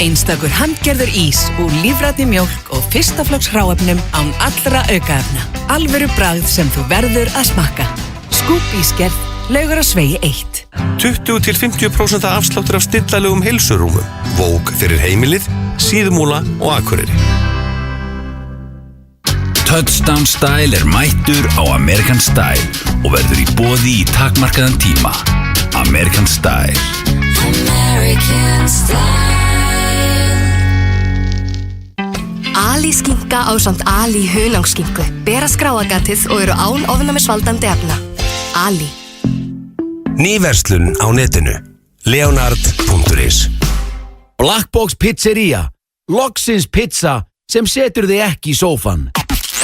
Einstakur handgerður ís úr lífrænni mjólk og fyrstaflokks hráefnum án allra aukaefna. Alvöru bragð sem þú verður að smakka. Skúp ísgerð, Laugarásvegi 1. 20-50% afsláttur af stillalögum heilsurúmum. Vóg fyrir heimilið, Síðumúla og Akureyri. Touchdown Style er mættur á American Style og verður í boði í takmarkaðan tíma. American Style. American Style. Ali skinka ásamt Ali hunangskinku. Bera skráagatið og eru án ofnæmisvaldandi efna. Ali. Ný verslun á netinu. Leonard.is. Blackbox Pizzeria. Loksins pizza sem setur þig ekki í sófan.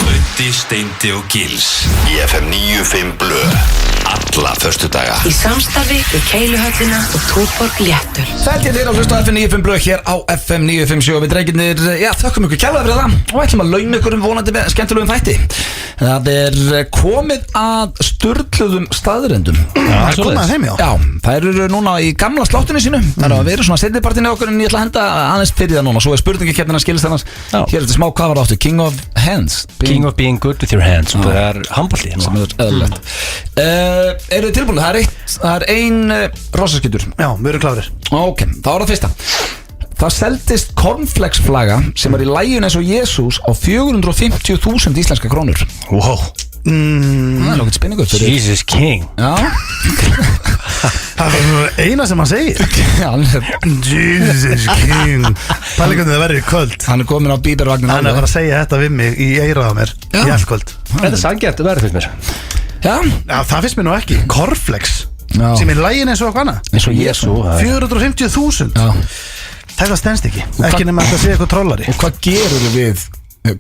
Ötti, Steindi og Gils í FM 95 Blö alla föstudaga. Í samstarfi við Keiluhöllina og Túborg Léttul. Þetta er þér að hlusta á FM 95 Blö hér á FM 957 og við drengirnir, þökkum ykkur kærlega fyrir það og ætlum að launa ykkur vonandi með skemmtilegum þætti. Það er komið að sturluðum staðrendum. Það er komið að þeim, já. Já, þær eru núna í gamla sláttunni sínu. Það eru að vera svona setnipartinu okkur, en ég ætla að henda aðeins fyrir það núna. Svo spurningakeppnin að skilist annars. Hér þetta smá, hvað var áttu? King of Hands. King of being good with your hands. Það er handbolti. Sem er eðlilegt. Eru þið tilbúin? Það er ein rosaskýtur. Já, við erum klárir. Ok, þá er það fyrsta. Það seldist cornflakesflaga sem var í laginu eins og Jesús á 450.000 íslenska krónur. Wow. Það er nokkið spinningur fyrir. Jesus King. Já. Það er eina sem hann segir. Jesus King. Pæli hvernig það verður í kvöld. Hann er komin á bíbervagnin. Hann er að fara að segja þetta við mig í eyrað á mér í allt kvöld. Þetta er sanngjarnt að verða fyrst mér. Já, það finnst mér nú ekki. Cornflakes sem er lægin eins og hvað annað. Eins og Jesú. 450.000. Þetta stendst ekki. Ekki nema að þetta sé eitthvað trollari. Og hvað gerur þið við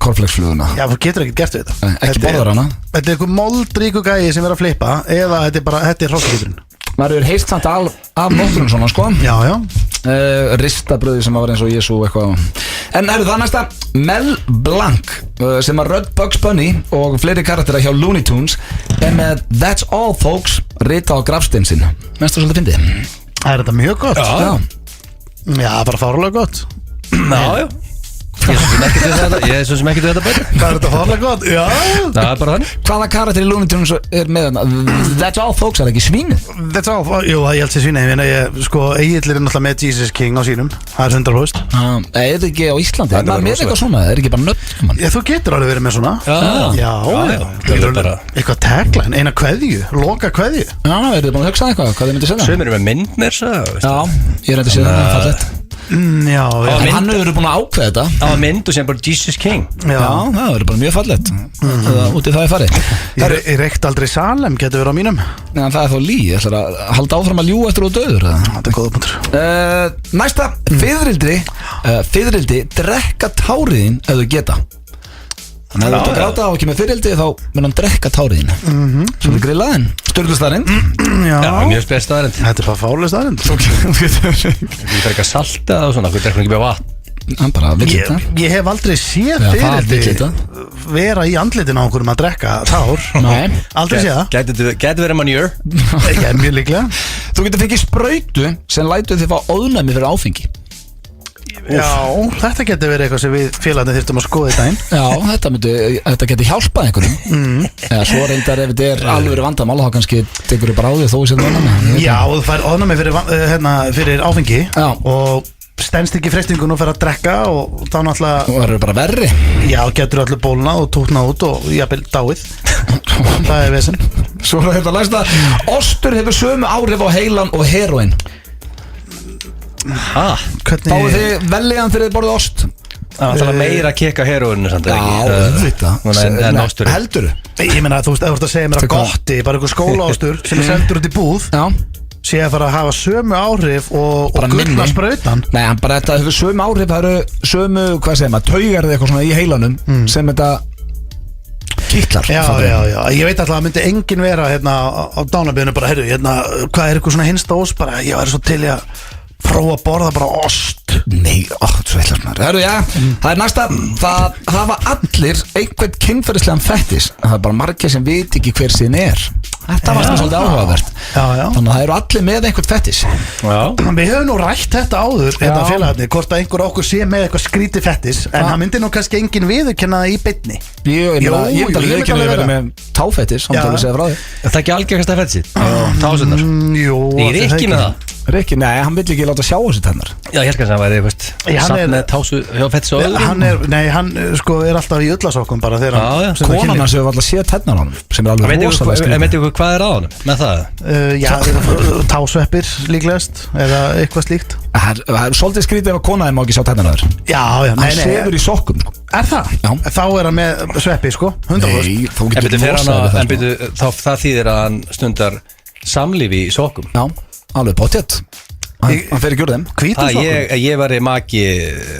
cornflakesfluguna? Já, þú getur ekkert gert við þetta. Ekki borðar hana? Þetta er eitthvað moldríku gæi sem er að flippa, eða þetta er hrossakýturinn. Maður er heist samt af nóttunum svona, sko. Já, já. Ristabröði sem var eins og Jesú eitthvað. En það næsta, Mel Blanc, sem var rödd Bugs Bunny og fleiri karaktera hjá Looney Tunes, er með That's All Folks rita á grafstein sinn. Mest það svolítið fyndið. Er þetta mjög gott? Já. Já, bara fárlega gott. Já. Ég er svo sem ekki til þetta betur. Hvað er þetta fárlega gott? Já. Það er bara þannig. Hvaða karakter í Looney Tunes er með That's All Folks, er það ekki svínið? That's All Folks, jú, ég held sér svínið. Sko, Egill er náttúrulega með Jesus King á sínum. Það er 100%. Er þetta ekki á Íslandi? Er maður með eitthvað svona? Er ekki bara nöfn? Þú getur alveg verið með svona. Já. Eitthvað tagline, eina kveðju, loka kveðju. Já, eru þið búin að hugsa eitthvað? Hvað þið myndið segja? Sumir eru með mynd mér, ég er reyndið að segja það, fallegt. Já, en hann hefur búin að ákveða þetta. Það var mynd og sem bara Jesus King. Já, það verður bara mjög fallegt. Úti það er farið. Ég reykt aldrei Salem, getur verið á mínum. Nei, en það er þá lí. Ég ætla að halda áfram að ljúga eftir þú döður. Það er góða punktur. Næsta, fiðrildi drekka táriðin ef þau geta. Þannig að þú ert að gráta á ekki með fiðrildi, þá mun hann drekka táriðin. Svolítið grillaðin. Sturlustaðarinn. Já, mjög spes staðarind. Þetta er bara fálega staðarind. Þú drekka salta og svona, þú drekka ekki með vatn. Hann bara vill þetta. Ég hef aldrei séð fiðrildi vera í andlitin á okkur að drekka tár. Nei. Aldrei séð það. Gæti verið manjör. Mjög líklega. Þú getur fengið sprautu sem lætur þið fá ónæmi fyrir áfengi. Já, þetta getur verið eitthvað sem við félagarnir þyrftum að skoða í daginn. Já, þetta getur hjálpað einhverjum. Eða svo reyndar ef þetta er alveg vandamál, þá kannski tekur þið bara á því þó sem ónæmi. Já, þú fær ónæmi fyrir áfengi og stendst ekki freistingun og fer að drekka og þá náttúrulega... Og það eru bara verri. Já, getur allir bólna og tútna út og jafnvel dáið. Það er vesen. Svo er þetta læsta. Ostur hefur sömu áhrif á heilan og heroin. Fáðu þið veljan þegar þið borðið ost? Það er meira að keka heroinu samt en ostur. Heldur þú? Ég meina, þú veist, ef þú ert að segja mér að gotti, bara einhver skólaostur sem er seldur út í búð, sé að fara að hafa sömu áhrif og gullna sprautan. Nei, hann bara þetta hefur sömu áhrif, það eru sömu, hvað segir maður, taugar eða eitthvað svona í heilanum sem þetta kýtlar. Já, ég veit alltaf að myndi enginn vera hérna á dánarbyðinu bara, heyrðu, hérna, hvað er eitthvað svona hinsta ost, bara, ég væri svo til í að prófa að borða bara ost. Nei, svo eitthvað maður. Herru, já, það er næsta. Það hafa allir einhvern kynferðislegan fettis. Það er bara margir sem veit ekki hver sín er. Þetta var svolítið áhugavert. Þannig að það eru allir með einhvern fettis. Við höfum nú rætt þetta áður, þetta félagarnir, hvort að einhver okkur sé með eitthvað skrítið fettis, en það myndir nú kannski enginn viðurkenna það í beinni. Ég myndi alveg viðurkenna að vera með táfettis, hann tala að segja frá því. Það er ekki algengasta fettis? Tásunar? Ég er ekki með það. Rikki, nei, hann vill ekki láta sjá þessi tennar. Já, ég held að það væri eitthvað samt með tásu hjá fettis og öðrum. Hann sko er alltaf í ullasokkum bara þegar hann... Konan hans hefur alltaf séð tennar á hann, sem er alveg rosalega skrítið. Veitir ykkur hvað er á hann með það? Já, tásveppir líklegast, eða eitthvað slíkt. Það er svolítið skrítið ef að konaði má ekki sjá tennar á þér. Já, hann sefur í sokkum. Er það? Já. Þá er hann með sveppi, sko, 100%. Það þýðir að hann stundar samlífi í sokkum. Já, alveg potjett. Hann fer ekki úr þeim. Hvítum sokkum? Ég var í maki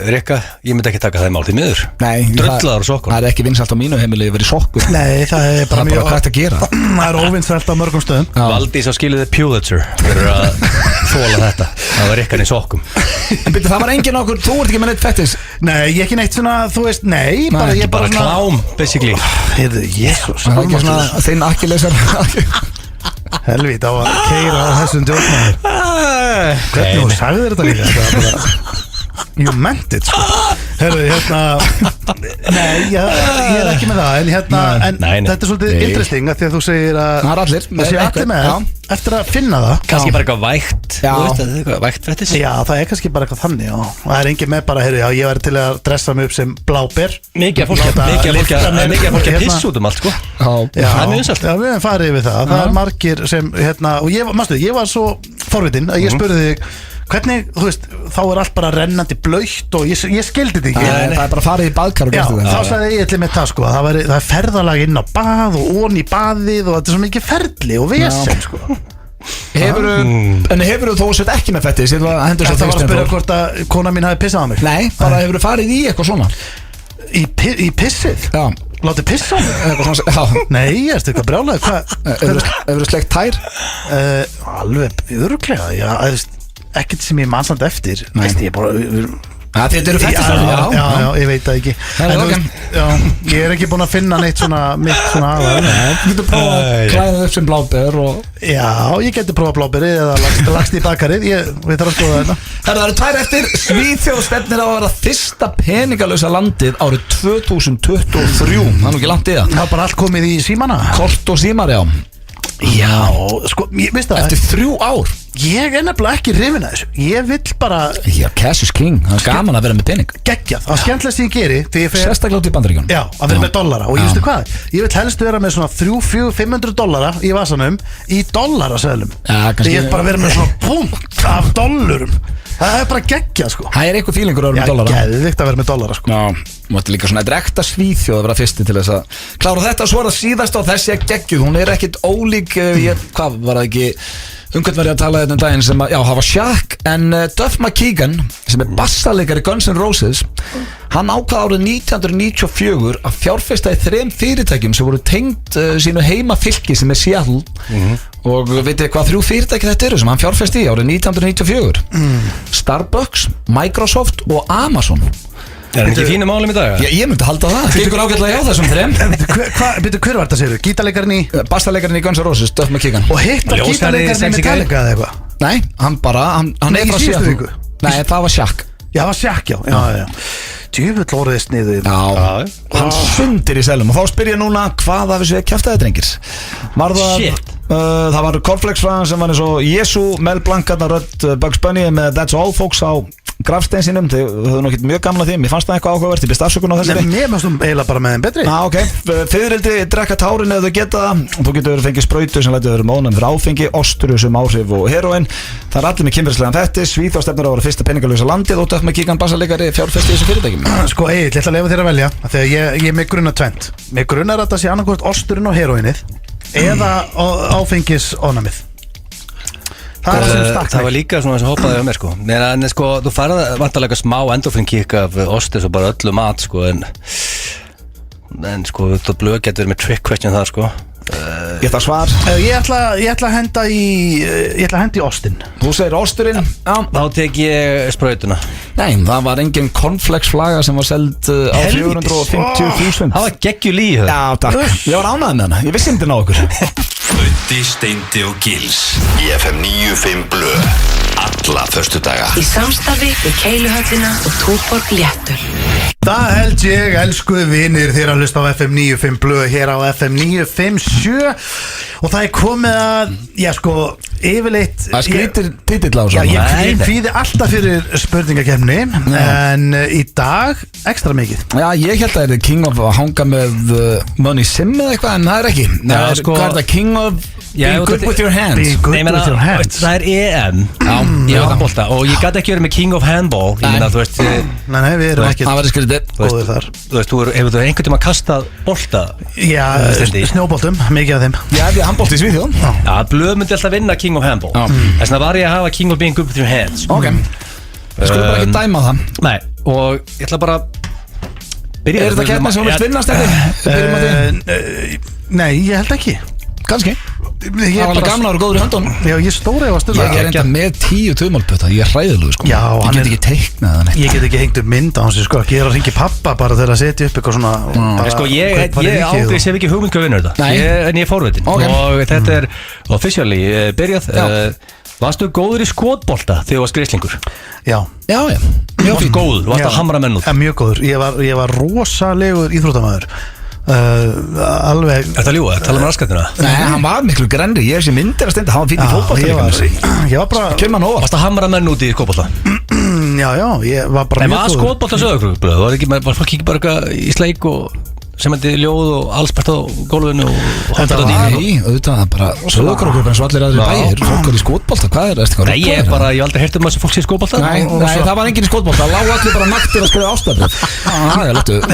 Rikka, ég myndi ekki taka það mál til miður. Nei, dröllaður sokkum. Það er ekki vinsælt á mínu heimili að vera í sokkum. Nei, það er bara mjög hægt að gera. Það er óvinsælt á mörgum stöðum. Valdís á skiluði Pulitzer fyrir að þóla þetta. Það var Rikkan í sokkum. En byrju, það var enginn okkur, þú ert ekki með neitt fettis? Nei, ég ekki neitt svona, þú veist, nei, bara klám, basically. Heyrðu, Jesús. Það er ekki svona þinn akkilesar. Helvít á að keyra á þessum djókmaður. Hvernig þú sagði þetta líka? Það var bara You meant it, sko. Herru, nei, ég er ekki með það. En þetta er svolítið interesting að því að þú segir að það er allir sé allir með eftir að finna það. Kannski bara eitthvað vægt. Þú veist að þetta er vægt frettis. Já, það er kannski bara eitthvað þannig. Það er engin með bara, herru, ég væri til að dressa mig upp sem bláber. Mikið af fólki að pissa út allt, sko. Já, við hefum farið yfir það. Það er margir sem, og ég var svo forvitin að ég spurði þig hvernig, þú veist, þá er allt bara rennandi blautt og ég skildi þetta ekki. Það er bara farið í baðkar og já, þá sagði ég allir með það, sko, það er ferðalag inn á bað og ón í baðið og þetta er svo mikið ferli og vesen, sko. Hefur þú þó sett ekki með fettis? Það var að spyrja hvort að kona mín hafi pissað á mig. Nei, bara hefur þú farið í eitthvað svona? Í pissið? Já. Látið pissa á mig? Nei, ég erst eitthvað brjálega. Hefur þú sleikt tær? Alveg örugglega, já, ekkert sem ég mannsand eftir. Veist, ég bara þetta eru fettis. Já, ég veit það ekki. Ég er ekki búin að finna neitt svona aðal. Þú getur prófað að klæða upp sem bláber og... Já, ég geti prófað bláberi eða lagst í bakarið. Við þarfum að skoða þetta. Það eru 2 eftir. Svíþjóð stefnir á að vera fyrsta peningalösa landið árið 2023. Það er nú ekki langt í það. Það er bara allt komið í símana. Kort og símar, já. Já, sko, veist það. Eftir 3 ár. Ég er nefnilega ekki hrifin að þessu. Ég vill bara... Já, cash is king. Það er gaman að vera með pening. Geggjað. Það skemmtilega sem ég geri sérstaklega út í Bandaríkjunum. Já, að vera með dollara. Og ég veistu hvað? Ég vil helst vera með svona 300-500 dollara í vasanum í dollaraseðlum. Ég vil bara vera með svona punkt af dollarum. Það er bara geggjað, sko. Það er eitthvað fílingur að vera með dollara. Já, geðvikt að vera með dollara, sko. Já, mátti líka svona ekta Svíþjóð að vera fyrsti til þess að klára þetta. Svo er það síðast á þessi að geggjuð. Hún er ekkit ólík, hvað var það ekki hvern var ég að tala þetta daginn sem að, já, það var Shaq en Duff McKagan sem er bassaleikari Guns N' Roses hann ákvað árið 1994 að fjárfesta í 3 fyrirtækjum sem voru tengd sínu heimafylki sem er Seattle og veitir hvað 3 fyrirtæki þetta eru sem hann fjárfesti í árið 1994 Starbucks, Microsoft og Amazon. Er það ekki fínu málum í dag? Ég myndi halda það. Það gengur ágætlega hjá þessum 3. Hver var þetta, segir þú? Gítarleikarinn í? Bassalekarinn í Guns N' Roses, Duff McKagan. Og hittar gítarleikarinn í Metallica eða eitthvað? Nei, hann bara, hann er frá Seattle. Nei, það var Shaq. Já, það var Shaq, já. Djúvill orðið sniðið. Já, hann sundir í selum. Og þá spyr ég núna, hvað af þessu kjaftaði drengir? Það var Cornflakes-fræðan sem var eins og Jesu, Mel Blanc, rödd Bugs Bunny með That's All Folks á grafsteinsinum, þið höfðu nú ekki mjög gamla því mér fannst það eitthvað áhugavert, ég byrst afsökun á þessari. Mér fannst þú eiginlega bara með þeim betri. Ok, fiðrildi, drekka tárin ef þú geta það, þú getur fengið sprautu sem lætur þau móðnum fyrir áfengi, ostru sem áhrif og heroin. Það er allir með kynferðislegan þetta, Svíþjóð stefnir á að vera fyrsta peningalösa landið og Duff McKagan bassaleikari fjárfesti í þessu fyrirtækjum. Sko Egill, ég ætla að leyfa þér að velja, þegar ég mig grunna tvennt. Mig grunnar að það sé annarkvort osturinn og heroinið eða áfengisofnæmið. Það var líka svona sem hoppaði á mér, sko. En sko, þú farið vantarlega smá endorfin-kick af ostis og bara öllu mat, sko, en sko, þú blöð getur verið með trick question þar, sko. Ég ætla svar. Ég ætla að henda í ostin. Þú segir osturinn. Já. Þá tek ég sprautuna. Nei, það var engin Cornflakes-flaga sem var seld á 450.000. Það var geggju líð. Já, takk. Ég var ánægð með hana. Ég vissi ekki ná okkur. Böddi, Steindi og Gils í FM 95 Blöð alla föstudaga í samstarfi við Keiluhöllina og Túborg Léttul. Það held ég, elsku vinir, þér að hlusta á FM 95 Blöð hér á FM 957 og það er komið að, já sko, yfirleitt það skrítir titill á svo. Já, ég fýði alltaf fyrir spurningakefni en í dag ekstra mikið. Já, ég held að það er King of að hanga með Money Sim eða eitthvað en það er ekki. Hvað er það? King of Being Good With Your Hands. Being Good With Your Hands. Það er EM í handbolta og ég gæti ekki verið með King of Handball. Ég meina, þú veist. Nei, við erum ekki. Það var skrítið. Góður þar. Þú veist, hefur þú einhvern tíma kastað bolta? Já, snjóboltum, mikið af þeim. Já, því að handbolt í Svíþjóð. Já, Blöð myndi alltaf vinna King of Handball. Þess vegna var ég að hafa King of Being Good With Your Hands. Ok. Skulum bara ekki dæma það. Nei, og ég ætla bara byrja. Er þetta keppni sem þú vilt vinnast eftir? Nei, ég held ekki. Kannski. Það var alveg gaman að vera góður í höndunum. Já, ég stóra efast Ég er enda með 10 tumalputta, ég er hræðilegur sko. Já, ég get ekki teiknað það neitt. Ég get ekki hengt upp mynd á hans sko. Ég er að ringi pappa bara þegar að setja upp eitthvað svona Sko ég aldrei sé ekki hugmynd hvað vinnur þetta en ég er forvitin og þetta er officially byrjað Varstu góður í skotbolta þegar þú varst grislingur? Já Varstu góður, varstu að hamra menn út? Mjög góður, ég var rosalegur íþróttamaður Alveg Þetta ljúga, tala um raskatina Nei, hann var miklu grennri, ég sé myndir að stenda hann var fyrir fótbolta Ég var bara Kemur hann óvart Varstu að hamra menn út í skotbolta? Já, ég var bara mjög góður En var skotbolta sögur? Var fólk ekki bara í sleik og semandi ljóð og allsbært á gólfinu og Þetta var auðvitað bara sögurkrókur eins og allir aðrir bæir fólk var í skotbolta, hvað er það? Nei, ég hef aldrei heyrt að fólk sé í skotbolta Nei, það var enginn í skotbolta, það lág allir bara naktir að skrifa ástæðið Það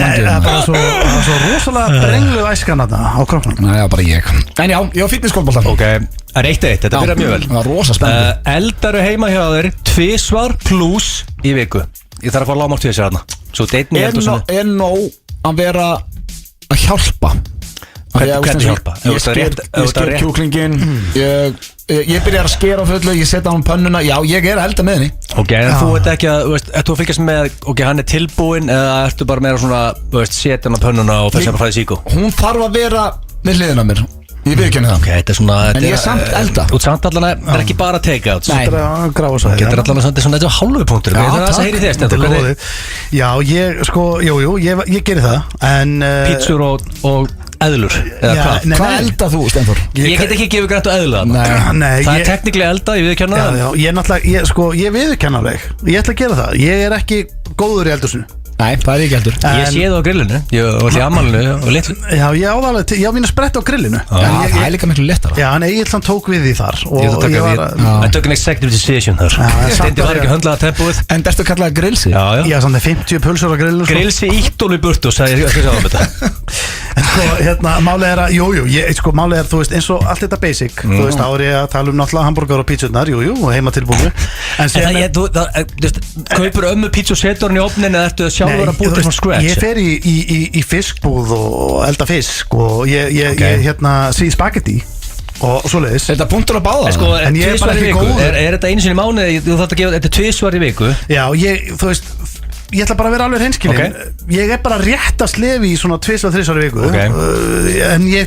er bara svo rosalega brenglu æskan á kroppnum Nei, já, bara ég En já, ég var fínn í skotbolta Ok, það er 1-1, þetta byrjar mjög vel Það var rosa spennandi Eldaru heima hjá þér 2 svar pluss í viku Ég þarf að fá lágmátt 2 sér þarna Svo deitn ég Er nóg að vera að hjálpa Hvernig hjálpa? Ég sker kjúklingin Ég byrjar að skera á fullu Ég setja á hann pönnuna Já, ég er að elda með henni Ok, en þú veit ekki að Ertu að fylgjast með Ok, hann er tilbúinn Eða ertu bara meira svona setja hann á pönnuna og fyrir sem að fræði síkó Hún þarf að vera með hliðina mér Ég viðurkenni það Ok, þetta er svona En ég er samt elda Þú samt allan að Það er ekki bara take out Nei Þú getur allan að þetta er hálfu punktur Við þurfum að heyri þess Já, ég gerir það En Pítsur og eðlur Hvað elda þú, Steinþór? Ég get ekki gefið grænt á eðla Það er tekniklega elda, ég viðurkenna það Ég viðurkenna alveg Ég ætla að gera það Ég er ekki góður í eldhúsinu Nei, það er ekki heldur Ég sé það á grillinu Ég var í ammálinu og litlu Já, ég á það alveg Ég á mín að spretta á grillinu Það er líka miklu lettar Já, en Egil tók við því þar I took an executive decision þar Steindi var ekki að höndla það tempóið En bestu kallaði grillsi? Já, samt 50 pulsur á grillinu Grillsi íttól í burtu og sagði ég að sjá þetta En sko, málið er að málið er, þú veist, eins og allt þetta basic Þú veist, þá er ég að tala um náttúrulega hambúrgar og pítsurnar og heima tilbúinu Kaupur ömmu pítsu og setur hann í ofnin eða ertu að sjálfur að búið til frá scratch? Ég fer í fiskbúð og elda fisk og ég sé spagetti og svoleiðis. Þetta punktur að báða sko, en ég er bara ekki góður. Er þetta einu sinni í mánuði, þú þarft að gefa þetta 2 svar í viku? Já, þú veist, ég ætla bara að vera alveg hreinskilinn. Ég er bara rétt að slefi í svona 2 eða 3 svar í viku. En ég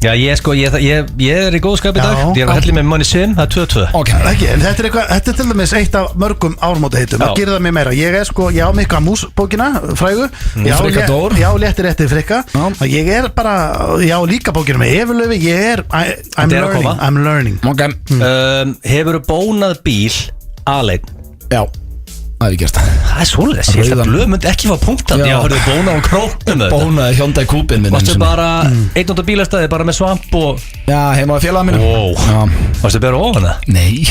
Já, ég er í góðu skap í dag. Ég er að hella með Money Sim, það er 2-2. Ekki, en þetta er til dæmis eitt af mörgum ármótaheitum. Það gerir það mér meira. Ég er ég á Mikka Mús bókina, frægu. Já, léttir eftir Frikka. Ég er bara, já, líka bókina með Efurlaufi. I'm learning. Hefurðu bónað bíl aleinn? Já. Það hef ég gert Það er svoleiðis, ég held að blöð myndi ekki fá punkt Já, hörðu bónað á króknum Bónaði Hyundai Coupin minn Varstu bara einnóta bílastæði, bara með svamp og Já, heima á félaga mínum Varstu bara ofan það? Nei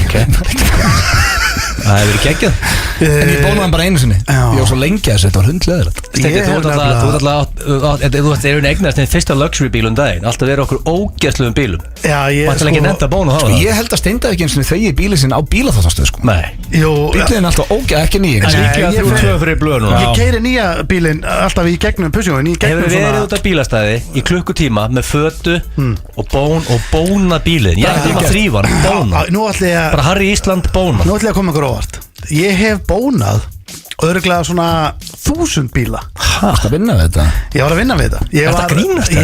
Það hefur verið geggjað En ég bónaði hann bara einu sinni Ég var svo lengi að þetta var hundleður Steindi, þú ert einu eignast en fyrsta luxury bílum daginn Alltaf verið okkur ógeðsluðum bílum Það er ekki nefnt að bóna það Ég held að Steindi ekki eins og þegi bílið sinni á bílaþáttastöð Bílið er alltaf ógeð, ekki nýja Ég keiri nýja bílinn alltaf í gegnum pussjóin Hefur verið út af bílastæði í klukkutíma með fötu og bóna bílinn Ég er ekki að þrýfa hann, bóna Bara Harry Ísland bóna Nú ætla ég að koma ykkur óvart Ég hef bónað öðruglega svona 1000 bíla Varst að vinna við þetta? Ég var að vinna við þetta Þetta grínast það?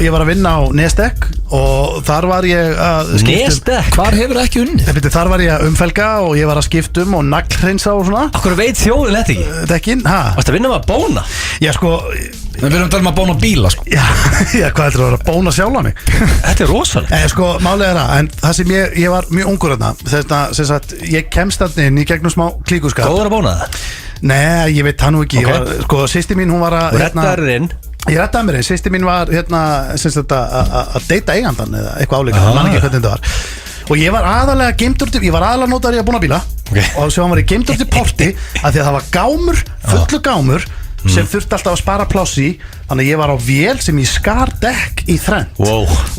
Ég var að vinna á Nestek og þar var ég að Nestek? Hvar hefur það ekki unnið? Þar var ég að umfelga og ég var að skiptum og naglhreinsa og svona Akkur veit þjóðin þetta ekki? Dekkin, hæ? Varst að vinna með að bóna? Já sko Við erum að tala um að bóna bíla sko Já, hvað heldur að vera að bóna sjálf á mig? Þetta er rosalega Sko, málega er það, en það sem ég var mjög ungur þarna Þetta, sem sagt, ég kemst þarna inn í gegnum smá klíkuskap Góður að bóna það? Nei, ég veit það nú ekki Sko, sýsti mín, hún var að Þú rettaði þér inn? Ég rettaði mér inn, sýsti mín var sem sagt að deyta eigandan eða eitthvað álíka, mann ekki hvernig þetta var Og ég var aðalega geimdur til, ég var aðalega nótari að búna bíla Og svo hann var ég geimdur til porti að því að það var gámur, fullu gámur sem þurfti alltaf að spara pláss í. Þannig að ég var á vél sem ég skar dekk í þrennt.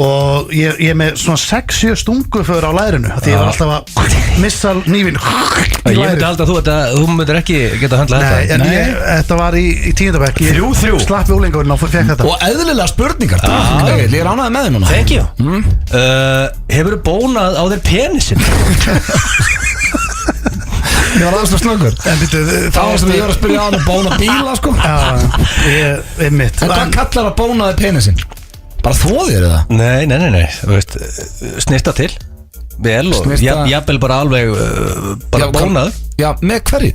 Og ég er með svona 6-7 stunguför á lærinu því ég var alltaf að missa nývin í Ég myndi halda að þú myndir ekki geta að handla þetta. Nei, en þetta var í 10. bekk. 3-3 Slapp við úlingurinn og fekk þetta. Og eðlilega spurningar, ég er ánægði með þið núna. Thank you. Hefur þú bónað á þér penisinn? Ég var aðeins snöggur. Það var sem ég var að spyrja á hann að bóna bíla sko. Já, ég er mitt. En hvað kallar að bóna þér penisinn? Bara þvoðir eða? Nei, þú veist, snirta til vel og jafnvel bara alveg bara bónað. Já, með hverju?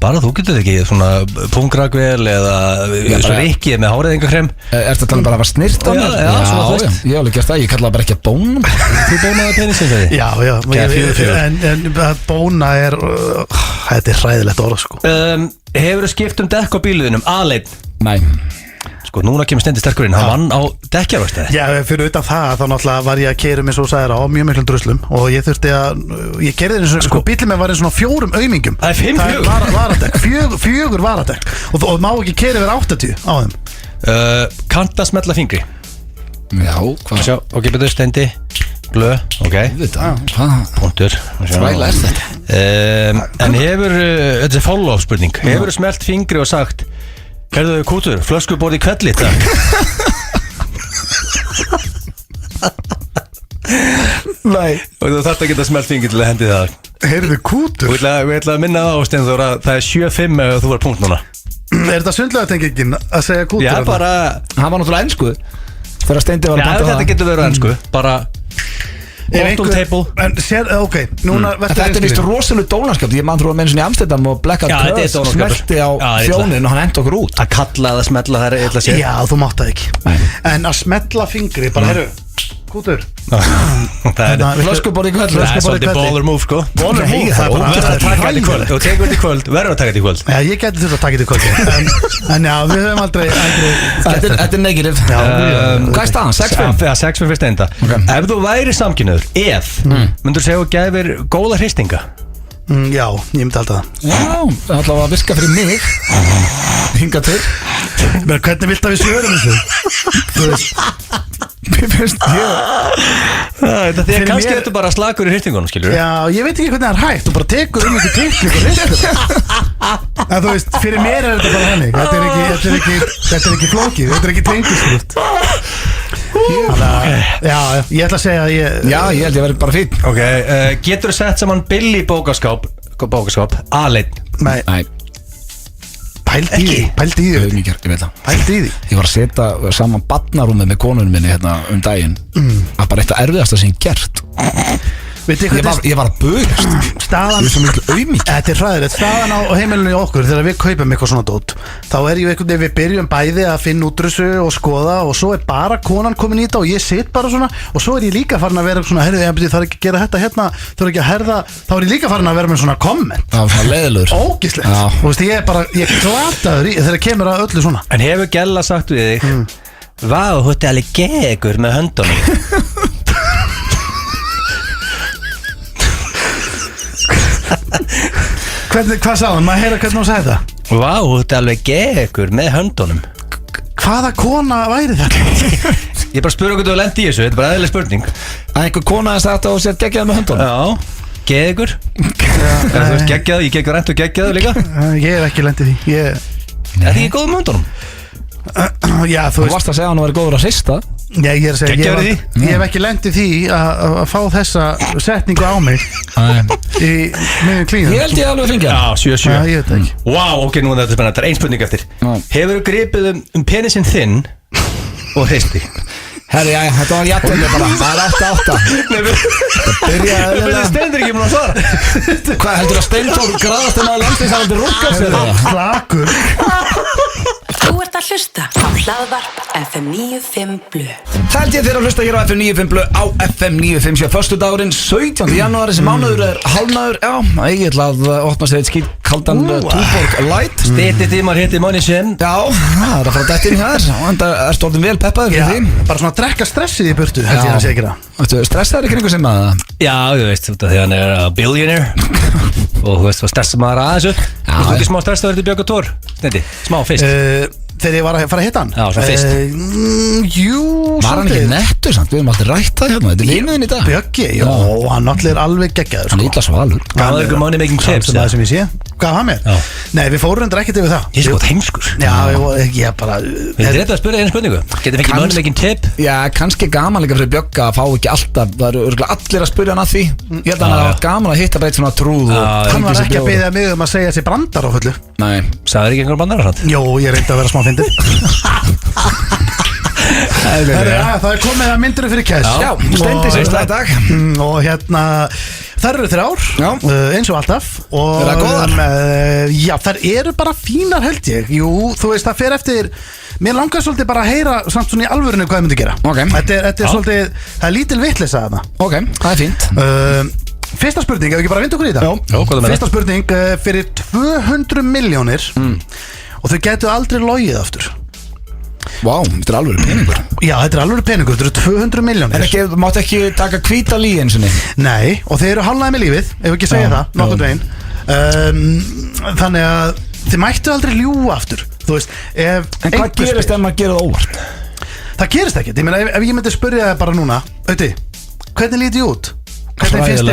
Bara þú getur ekki svona pungragvel eða svo Rikki með háræðingakrem. Ertu að tala bara að snirta á mér? Já, svona þú veist. Ég hef alveg gert það, ég kallaði bara ekki að bóna. Þú bónaði penisinn þegar því? Já, en bóna er, þetta er hræðilegt orð sko. Hefur þú skipt dekk á bíluðinum aðleinn? Nei. Sko, núna kemur Steindi sterkurinn, hann vann á dekkjarverkstæði. Já, fyrir utan það, þá náttúrulega var ég að keyra mig svo sagðir á mjög miklum druslum og ég þurfti að, ég keyrði eins og, sko, bílinn með var eins svona 4 aumingum. Það er 5 fjögur? Það er varadekk, 4 varadekk og má ekki keyra yfir 80 á þeim. Kannt að smetla fingri? Já, hvað? Sjá, ok, betur Steindi, blöð, ok. Punktur. Þvæla er þetta. En hefur, þetta er follow-up spurning, hefur þú smelt fingri og sagt Herðu kútur, flöskuborð í kvelli takk. Nei. Og þú þarft að geta smelt fingir til að hendi það. Heyrðu kútur? Við ætla að minna það á Steinþór að það er 7-5 ef þú var punkt núna. Er þetta sundlagatengingin að segja kútur? Já, bara hann var náttúrulega ensku þegar Steindi var að benda á það. Já, þetta getur verið ensku. Bara bottom table. En sér, ok, núna þetta er vist rosalega dónaskap. Ég man trú að menn svona í Amsterdam og Black Out Curse smelti á þjónin og hann enda okkur út. Að kalla það að smetla það er illa sér. Já, þú mátt það ekki. En að smetla fingri, bara herru kútur. Flöskuborð í kvöld. Það er svolítið baller move sko. Baller move, það er bara verður að taka þetta í kvöld. Þú tekur þetta í kvöld, verður að taka þetta í kvöld. Já, ég geti þurft að taka þetta í kvöld. En já, við höfum aldrei Þetta er negativ. Hvað er staðan? 6-5? Já, 6-5 fyrir Steinda. Ef þú væri samkynhneigður, myndur þú segja að þú gæfir góða hristinga? Já, ég myndi alltaf það. Já, það ætla að virka fyrir mig. Hinga til. Men hvernig vilt að við svörum þessu? Þú veist Mér finnst Þetta því að kannski þetta bara slagur í hristingunum, skilur. Já, ég veit ekki hvernig það er hægt. Þú bara tekur ekki tiklik og hristur. En þú veist, fyrir mér er þetta bara hannig. Þetta er ekki flókið. Þetta er ekki tengiskrift. Já, ég ætla að segja að Já, ég held ég verið bara fín. Ok, getur þú sett saman Billy bókaskáp aðleinn? Nei. Pældi í því. Ég veit það. Pældi í því. Ég var að setja saman barnarúmið með konunum minni hérna daginn. Það er bara eitt af erfiðasta sem ég gert. Ég var að bugast. Staðan, ég er svo miklu auðmík. Þetta er hræðilegt. Staðan á heimilinu í okkur þegar við kaupum eitthvað svona dót, þá er ég einhvern veginn, við byrjum bæði að finna útrussu og skoða og svo er bara konan komin í þetta og ég sitt bara svona og svo er ég líka farin að vera svona, heyrðu, ég þarf ekki að gera þetta hérna, þarf ekki að herða, þá er ég líka farin að vera með svona komment. Það var leiðilegur. Ógeðslegt. Þú veist, ég glataður í þegar kemur að öllu svona. En hefur Gella sagt við þig, vá, þú ert alveg gegur með höndunum? Hvað sagði hann? Maður heyra hvernig hún sagði þetta? Vá, þú ert alveg gegur með höndunum. Hvaða kona væri þetta? Ég bara spurði okkur þú lendi í þessu, þetta er bara eðlileg spurning. Að einhver kona að sagt að þú sér geggjað með höndunum? Já, gegur. Þú veist geggjað, ég geggur reynd og geggjaðu líka. Ég hef ekki lendið því. Er þetta ekki góð með höndunum? Já, þú varst að segja að hann væri góður að hrista. Já, ég er að segja, ég hef ekki lendið því að fá þessa setningu á mig í miðjum klíðum. Ég held ég alveg að fengja. Já, 7-7. Já, ég veit ekki. Vá, ok, nú er þetta spennandi, þetta er ein spurning eftir. Hefur þú gripið penisinn þinn og hristi? Herri, já, þetta var jafnveg bara. Það er 8-8. Byrjaði Steindur ekki múin að svara. Hvað, heldur að Steindur graðast en að landslýsarandi rúkka sér það? Klakur. Þú ert að hlusta á Hlaðvarp FM 95 Blu. Það held ég þeirra að hlusta hér á FM 95 Blu á FM 95 föstudagurinn 17. janúar. Þessi mánuður er hálfnaður. Já, ég ætla að opna sér eitt skýt kaldan Túborg Light. Stýtti tímar hitti manni sem. Já, það er að fara dætt inn í það. Og enda erstu orðin vel peppaður fyrir því. Bara svona að drekka stressið í burtu, held ég að segja ekki það. Stressaður í kringu sem að það? Já, þú veist, því hann er a billionaire. Og þú veist, stressa maður að þessu. Þú veist ekki smá stressa að verði Björg og Tór? Steindi, smá fyrst. Þegar ég var að fara að hitta hann? Já, svona fyrst. Jú, var hann ekki nettur samt? Við höfum alltaf rætt það hérna. Þetta er linuðin í dag. Bjöggi, já, hann allir alveg geggjaður. Hann er illa svalur. Gaf það ykkur money making tips? Það sem ég sé. Gaf hann mér? Nei, við fórum endur ekkert yfir það. Ég er sko heimskur. Já, ég bara... Við erum rétt að spyrja einu spurningu. Getur fengið money making tip? Já, kannski gaman líka fyrir Bjögga að fá ekki alltaf. Það eru örugglega allir að spyrja hann að því. Ég held að hann hafa gaman að hitta bara eitt svona trúð. Hann var ekki að biðja mig að segja þessi brandar á fullu. Nei. Sagði ekki einhver brandar á samt? Jó, ég reyndi að vera smá fyndið. Það er komið að myndir fyrir kæs. Já, Steindi sérst það í dag. Og hérna þær eru 3 eins og alltaf. Er það góðar? Já, þær eru bara fínar held ég. Jú, þú veist, það fer eftir. Mér langar svolítið bara að heyra samt svona í alvörinu hvað ég myndi gera. Þetta er svolítið, það er lítil vitleysa þarna. Ok, það er fínt. Fyrsta spurning, ef við ekki bara vinda okkur í þetta. Fyrsta spurning fyrir 200 milljónir og þau gætu aldrei logið aftur. Vá, þetta er alveg peningur. Já, þetta er alveg peningur, þetta eru 200 milljónir. En ekki, mátt ekki taka hvíta líi eins og niður? Nei, og þeir eru hálfnaði með lífið, ef við ekki segja það, nokkurn veginn. Þannig að þið mættu aldrei ljúga aftur. Þú veist, en hvað gerist ef maður gerir það óvart? Það gerist ekkert, ég meina, ef ég myndi spyrja það bara núna, Auti, hvernig líti ég út? Hvernig finnst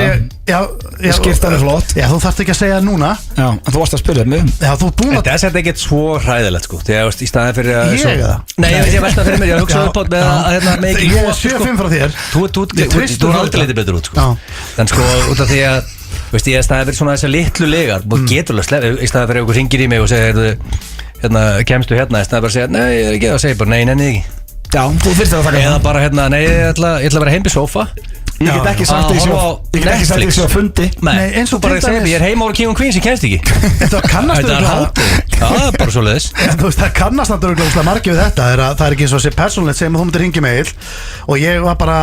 þig skiptan er flott. Já, þú þarft ekki að segja það núna. Já, en þú varst að spyrja mig. Já, þú búin að... Þetta er ekkert svo hræðilegt sko. Þegar veist, í staðin fyrir að... Ég eða? Nei, ég veist það fyrir mér. Ég hugsa upp á með að ég er 7-5 frá þér. Þú er aldrei litið betur út sko. En sko, út af því að veist, ég er staðin fyrir svona þessar litlu legar og getur alveg slepp. Í staðin fyrir að ykkur ringir í mig og segir kemstu hérna, í staðin bara að segja nei, ég er ekki að segja bara nei, nenni ekki. Já, þú þurftir að taka eða bara hérna, nei, ég ætla að vera heim í sófa. Ég get ekki sagt því að fundi. Nei, eins og bara að segja, ég er heim ára King of Queens, ég kennst ekki. Þetta kannast það er bara svo leiðis. Þú veist, það kannast náttúrulega margir við þetta. Það er ekki eins og þessi persónlegt sem þú myndir ringi meil og ég var bara,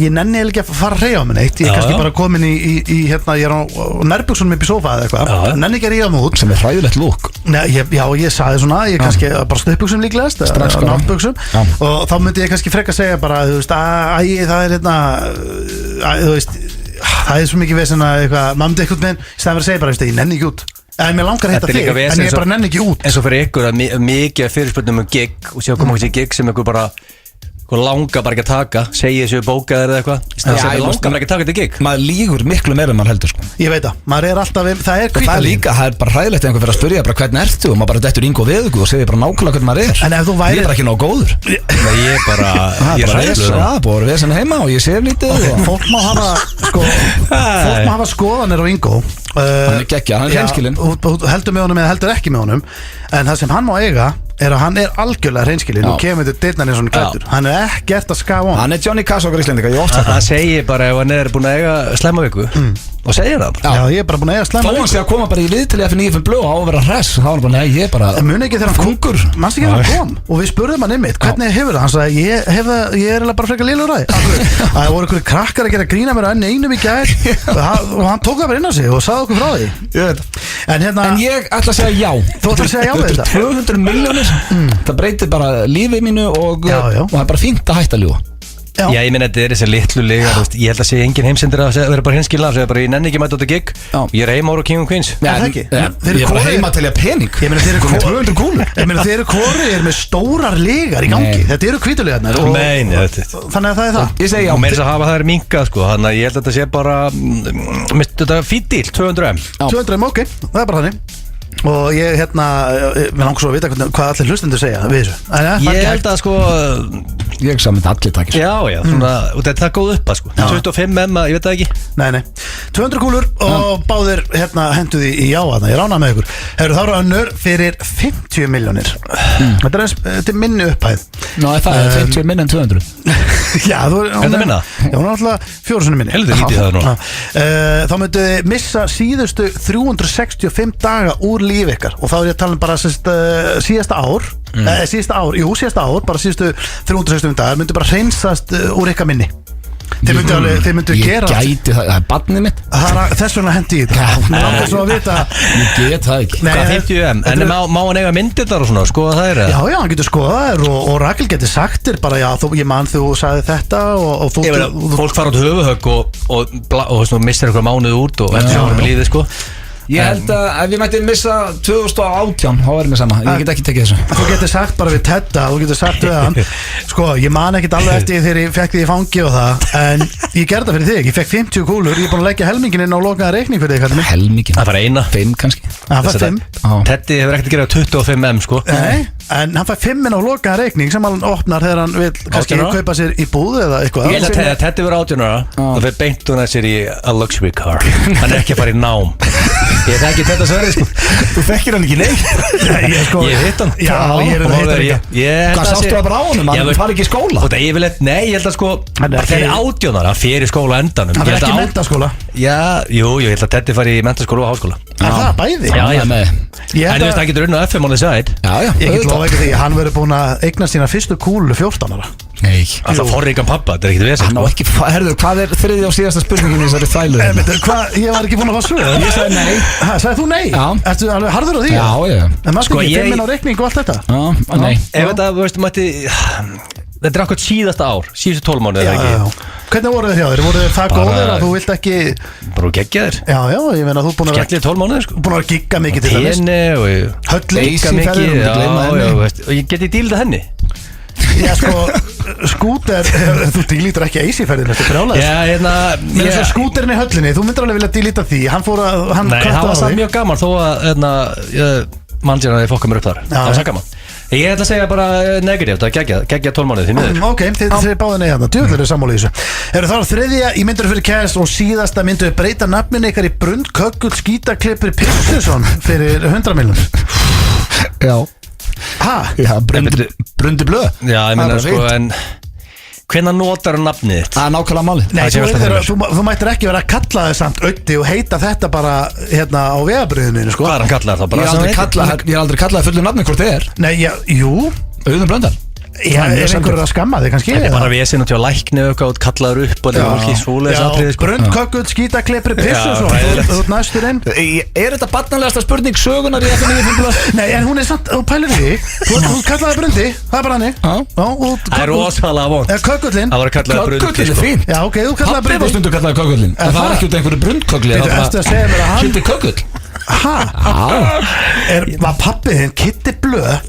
ég nenni ekki að fara að hreyja á mig neitt. Ég er kannski bara komin í hérna, ég er á nærbuksunum upp í sófa eða eitthvað. Nenni ekki að ríða mig út. Sem er hræðilegt lúk. Já, ég sagði svona, ég kannski bara stuttbuxum líklegast, náttbuxum og þá myndi ég kannski frekka segja bara, þú veist, það er hérna, þú veist, það er svo mikið vesen að eitthvað, maður myndi eitthvað með í staðan fyrir að segja bara, ég nenni ekki út en mér langar að hitta þig, en ég bara nenni ekki út eins og fyrir ykkur að mikið fyrirspurnum gig og séu að koma þessi gig sem ykkur bara langar bara ekki að taka, segja þessu bókaðir eða eitthvað í staðan fyrir langar bara ekki að taka þetta gig. Maður lígur miklu meira en maður heldur sko. Ég veit það, maður er alltaf, það er hvita líka, það er bara hræðilegt einhver fyrir að spyrja bara hvernig ertu og maður bara dettur yngu og veðugu og segir bara nákvæmlega hvernig maður er. En ef þú væri... Ég er bara ekki nóg góður. Nei, ég er bara, ég er ræðilegur. Það er bara vesen heima og ég sef lítið og... Fólk má hafa skoðanir á Ingo. Hann er geggja, hann er hreinskilinn. Heldur með honum eða heldur ekki með honum. En það sem hann má eiga er að hann er algjörlega hreinskilinn og kemur til dyrnan eins og hann klættur. Hann er ekkert að skafa hann. Hann er Johnny Cash okkar Íslendinga, ég oft sagt það. Það segir bara ef hann er búin að eiga slemmaviku og segir það bara. Já, ég er bara búin að eiga slemmaviku. Þó hann sé að koma bara í viðtali F9 blöð og á að vera hress, þá var hann bara, nei, ég er bara muni ekki þegar hann kongur, mannst ekki þegar hann kom og við spurðum hann einmitt, hvernig hefur það? Hann sagði, ég er bara frekar lélegur að því. Það voru einhverjir krakkar að gera grína mér að einum í gær og hann tók það bara inn á sig og sagði okkur frá því. En ég ætla að segja já. Þú ætla að segja já við þetta? 200 milljónir, það breytir bara lífið mínu og það er bara fínt að hætta að ljúga. Já, ég minna þetta er þessi litlu legar, ég held að segja engin heimsendir að vera bara hinskilna, það er bara ég nenni ekki mæta út á gig, ég er heima ára King of Queens. Já, það ekki. Ég er bara heima til að pening. Ég meina þeir eru 200 kúlur. Ég meina þeir eru kóriðir með stórar legar í gangi. Þetta eru hvítulegarnar. Þannig að það er það. Ég segi já. Og með þess að hafa það er minkað sko, þannig að ég held að þetta sé bara, þetta er fýtt díl, 200M. 200M, ok, það er bara þannig. Og ég mér langar svo að vita hvað allir hlustendur segja við þessu. Ég held að sko ég saman allir takir. Já, og þetta er góð upp að sko 25M, ég veit það ekki. Nei 200 kúlur og báðir henduði í jáaðna, ég rána með ykkur. Hefur þá önnur fyrir 50 milljónir. Þetta er minni upphæð. Ná, það er 50 minni en 200. Já, þú er minna? Já, hún er alltaf 4 sinni minni. Heldur lítið það núna. Þá myndu þið missa síðustu 365 daga úr líf ykkar og þá er ég að tala um bara síðasta ár, bara síðustu 365 dagar myndu bara hreinsast úr ykkar minni. Þeir myndu gera ég gæti það er barnið mitt þess vegna hendi ég þetta ég get það ekki hvað 50M, en má hann eiga myndir þar og svona, skoða þær? Já, hann getur skoða þær og Rakel getur sagt þér bara, já, ég man þú sagði þetta og fólk fara út höfuhögg og mistir eitthvað mánuð út og eftir sem var með lífið, sko Ég held að ef ég mætti missa 2018 þá er mér sama, ég get ekki tekið þessu. Þú getur sagt bara við Tedda, þú getur sagt við hann sko, ég man ekkert alveg eftir þegar ég fekk því í fangi og það, en ég gerði það fyrir þig, ég fekk 50 kúlur, ég er búin að leggja helmingin inn á lokaða reikning fyrir þig, kallinn minn. Helmingin? Það fær eina 5 kannski. Það fær 5. Teddi hefur ekkert að gera 25M sko. Nei, en hann fær 5 inn á lokaða reikning sem hann opnar þegar hann vil kannski kaupa sér í búð eða eitthvað. Ég held að Teddi verður 18 ára og þeir beint hún að sér í a luxury car. Hann er ekki að fara í nám. Ég þekki Tedda Sverri sko. Þú þekkir hann ekki neitt. Ég hitt hann. Já, ég er að hitta hann. Hvað sástu það bara á honum? Hann fari ekki í skóla? Nei, ég held að sko þeir eru 18 ára, fyrir skóla endanum. Hann er ekki í menntaskóla. Já, jú, ég held að Teddi fari í menntaskóla og háskóla. Er það bæði? Já. En þú veist, hann getur unnað FM on the side. Ég get lofa ekki því, hann verður búin að eignast sína fyrstu kúlu 14 ára. Nei. Alltaf forríkan pappa, þetta er ekkert vesens. Hann á ekki, herðu, hvað er þriðja og síðasta spurningin í þessari þvælu? Ég var ekki búin að fá svör. Ég sagði nei. Sagði þú nei? Já. Ertu alveg harður á því? Já. En maður sko ekki 5 inn á reikning og allt þetta? Já, nei. Ef þetta, þú veist, mætti þetta er akkurat síðasta ár, síðustu 12 mánuðir eða ekki. Hvernig voru þið hjá þér? Voru þið það góðir að þú vilt ekki bara geggja þér? Já, ég meina þú búin að skellið 12 mánuðir sko. Búin að gigga mikið til þess. Tenni og Höllinga mikið, og ég geti dílið henni. Já, sko, skúter, þú dílítur ekki AC-ferðin eftir brjálæðis. Já, hérna Menn svo skúterinn í höllinni, þú myndir alveg vilja dílíta því. Hann fór að, Nei, það var samt mjög gaman þó að mannsinn að þið fokka mér upp þar. Það var samt gaman. Ég ætla að segja bara negativ, það geggja 12 mánuði því miður. Ok, þið segir báðið nei hérna, djúðlega er sammála í þessu. Eru þá þriðja í myndur fyrir Cass og síðasta myndu breyta nafnin ykkar í Brund Köggull Skítaklippur Pistusson fyrir 100 miljónir. Já. Hæ? Já, Brundi blöð. Já, ég meina sko, en hvenær notar þú nafnið þitt? Það er nákvæmlega málið. Nei, þú mættir ekki vera að kalla þið samt Öddi og heita þetta bara hérna á vegabriðinu, sko. Hvað er hann kallað þá? Ég er aldrei kallað fullu nafni hvort þið er. Nei, jú. Auðun Blöndal. Já, er einhverjur að skamma þig kannski? Þetta er bara vesinn og til að lækni og kallaður upp og það er ekki svoleiðis atriði sko. Brund Köggull Skítaklippur Pistusson. Þú ert næstur inn. Er þetta barnalegasta spurning sögunar í FM 95? Nei, en hún er samt, þú pælir því. Þú kallaði Brundi, það er bara hannig. Það er rosalega vond. Köggullin. Það var að kallaði Brundi. Köggullin er fín. Já, ok, þú kallaði Brundi. Pappi var stundu kallaði Köggullin. En það var ekki út af einhverju Brundköggli. Ertu að segja mér að hann Kitty Köggull. Var pappi þinn Kitty Blöð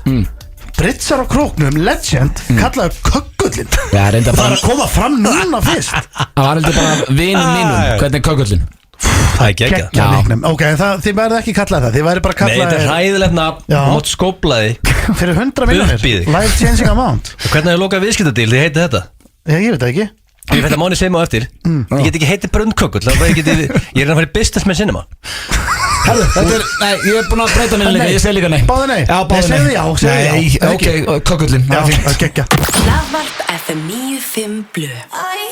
Britsar á króknum, legend kallaði Köggullin? Já, reynda bara. Það er að koma fram núna fyrst. Það var heldur bara vinum mínum. Hvernig er Köggullin? Það er geggjað. Ok, þið verður ekki kallað það. Þið verður bara kallað. Nei, þetta er hræðilegt nafn. Þú mátt skópla þig. Fyrir 100 miljónir. Life changing amount. Og hvernig er lokað viðskiptadíl? Þið heitið þetta? Ég veit það ekki. Ég veit að mánu segja mig á eftir. Ég get ekki heitið Brund Köggull. Ég er að fara í business með cinema. Herru, þetta er, nei, ég er búin að breyta mér líka, ég segi líka nei. Báðu nei? Já, báðu nei. Segðu já. Ok, Köggullin. Já, það geggja. Hlaðvarp FM 95 Blöð.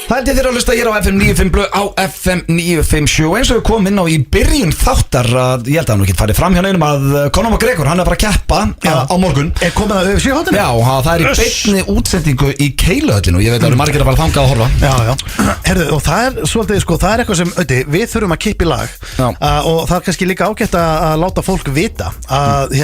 Það held ég þér að hlusta hér á FM 95 Blöð á FM 957. Eins og við komum inn á í byrjun þáttar að, ég held að hann ekki farið fram hjá neinum að Conor McGregor, hann er bara að keppa á morgun. Er komið að UFC hóttinu? Já, það er í beinni útsendingu í Keiluhöllinu og ég veit að það eru margir að fara þangað að horfa. Já. Herðu, og það er svolítið, sko, það er eitthvað sem, við þurfum að kippa í lag og það er kannski líka ágætt að láta fólk vita að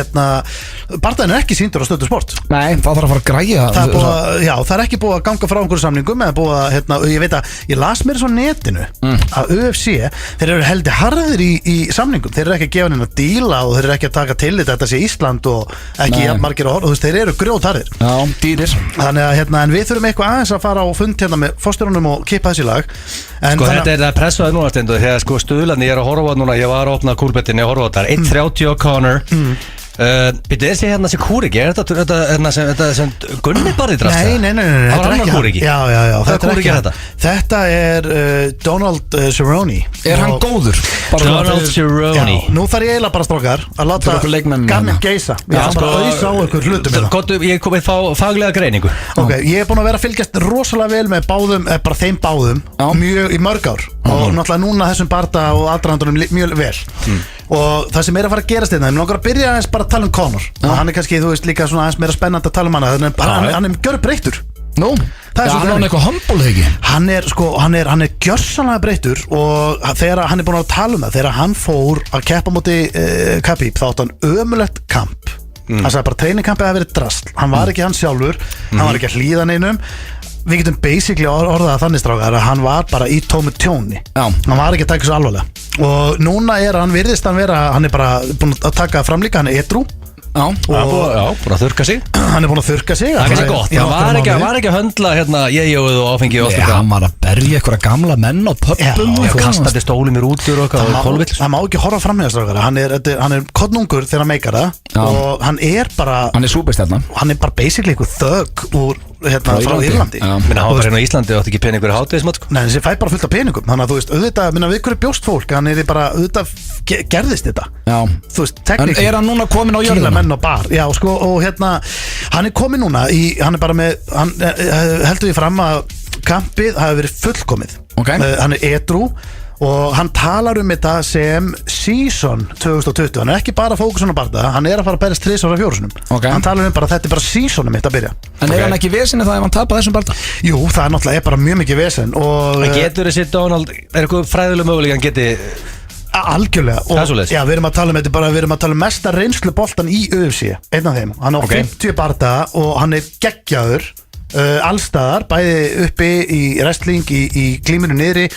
bardaginn er ekki sýndur á Stöðu Sport. Nei, það þarf að fara að græja. Það er ekki búið að ganga frá einhverju samningum eða búið að, ég veit að ég las mér svo netinu að UFC, þeir eru heldur harðir í samningum, þeir eru ekki að gefa henni að díla og þeir eru ekki að taka til þetta sé Ísland og ekki margir að horfa, þú veist, þeir eru grjótharðir. Já, dýrir. Þannig að en við þurfum eitthvað aðeins að fara á fund með fórstjórunum og kippa þessi lag. Sko þetta er það pressaði núna stendu þegar sko Stuðlarni ég er að horfa núna, ég var að opna kúrbettinni og horfa á þetta 1.30 á Conor. Býttu þessi hérna sem kúriki, er þetta sem Gunni barði drast? Nei, það var annar kúriki. Já, þetta er ekki þetta er Donald Cerrone. Er hann góður? Donald Cerrone. Nú þarf ég eiginlega bara strókar að láta gamminn geisa. Ég þarf bara að auðsa á ykkur hlutum. Ég er komið faglega greiningu. Ok, ég er búin að vera að fylgjast rosalega vel með báðum, bara þeim báðum mjög í mörg ár og náttúrulega núna þessum barda og aðdragandunum mjög vel. Og það sem er að fara að gerast þetta, ég langar að byrja aðeins bara að tala um Conor og hann er kannski, þú veist, líka svona aðeins meira spennandi að tala um hana, hann er gjörbreyttur. Nú, hann er eitthvað humble ekki. Hann er gjörsanlega breyttur og þegar hann er búin að tala um það, þegar hann fór að keppa móti Khabib, þá átti hann ömulegt kamp. Hann sagði bara treiningkampið hafi verið drasl, hann var ekki hann sjálfur, hann var ekki að hlýða neinum. Við getum basically orðað þannig strákar að hann var bara í tómu tjóni. Hann var ekki að taka svo alvarlega. Og núna virðist hann vera, hann er bara búin að taka fram líka, hann er edrú. Já, búin að þurrka sig. Hann er búin að þurrka sig. Það er kannski gott, hann var ekki að höndla ég-jóið og áfengi og allt þetta. Hann var að berja einhverja gamla menn á pöppum og kastandi stólum í rútur og kolvill. Það má ekki horfa fram með þess að hann er kottnungur þegar hann meikar það og hann er bara hann er súperstjarna. Hann er bara basically einhver þögg úr frá Írlandi. Minna hann var hérna á Íslandi og átti ekki peningur í hádegismat. Nei, þessi fæ bara fullt af peningum. Þannig að þú veist, auðvitað, minna við hverju bjóst fólk, hann er bara, auðvitað gerðist þetta. Já. Þú veist, tekník. En er hann núna komin á jörðina? Kýla menn og bar. Já, sko, og hann er komin núna hann er bara með, heldur við fram að kampið hafi verið fullkomið. Okay. Hann er edrú og hann talar þetta sem season 2020, hann er ekki bara fókusun á barða, hann er að fara að berjast 3 ára 4 sinum. Okay. Hann talar bara þetta er bara seasonum mitt að byrja. En er hann ekki veseni það ef hann tapar þessum barða? Jú, það er náttúrulega bara mjög mikið vesen og getur þessi Donald, er eitthvað fræðilega mögulega hann geti algjörlega og já, við erum að tala þetta bara, við erum að tala mesta reynslu boltan í UFC, einn af þeim, hann á 50 barða og hann er geggjaður allstaðar, bæði uppi í wrestling, í glíminu niðri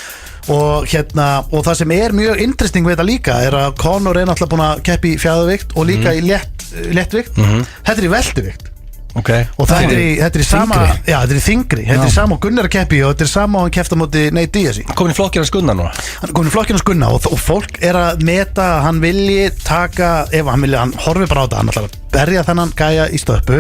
og og það sem er mjög interesting við þetta líka er að Conor er náttúrulega búin að keppi í fjæðuvikt og líka í léttvikt. Þetta er í veltuvikt. Okay. Og þetta er í sama já, þetta er í þingri, þetta er í sama og Gunnar að keppi og þetta er sama og hann keppti á móti Nate Diaz. Komin í flokkinn hans Gunnar núna? Hann komin í flokkinn hans Gunnar og fólk er að meta að hann vilji taka, ef hann horfi bara á þetta, hann ætlar að berja þennan gæja í stöppu,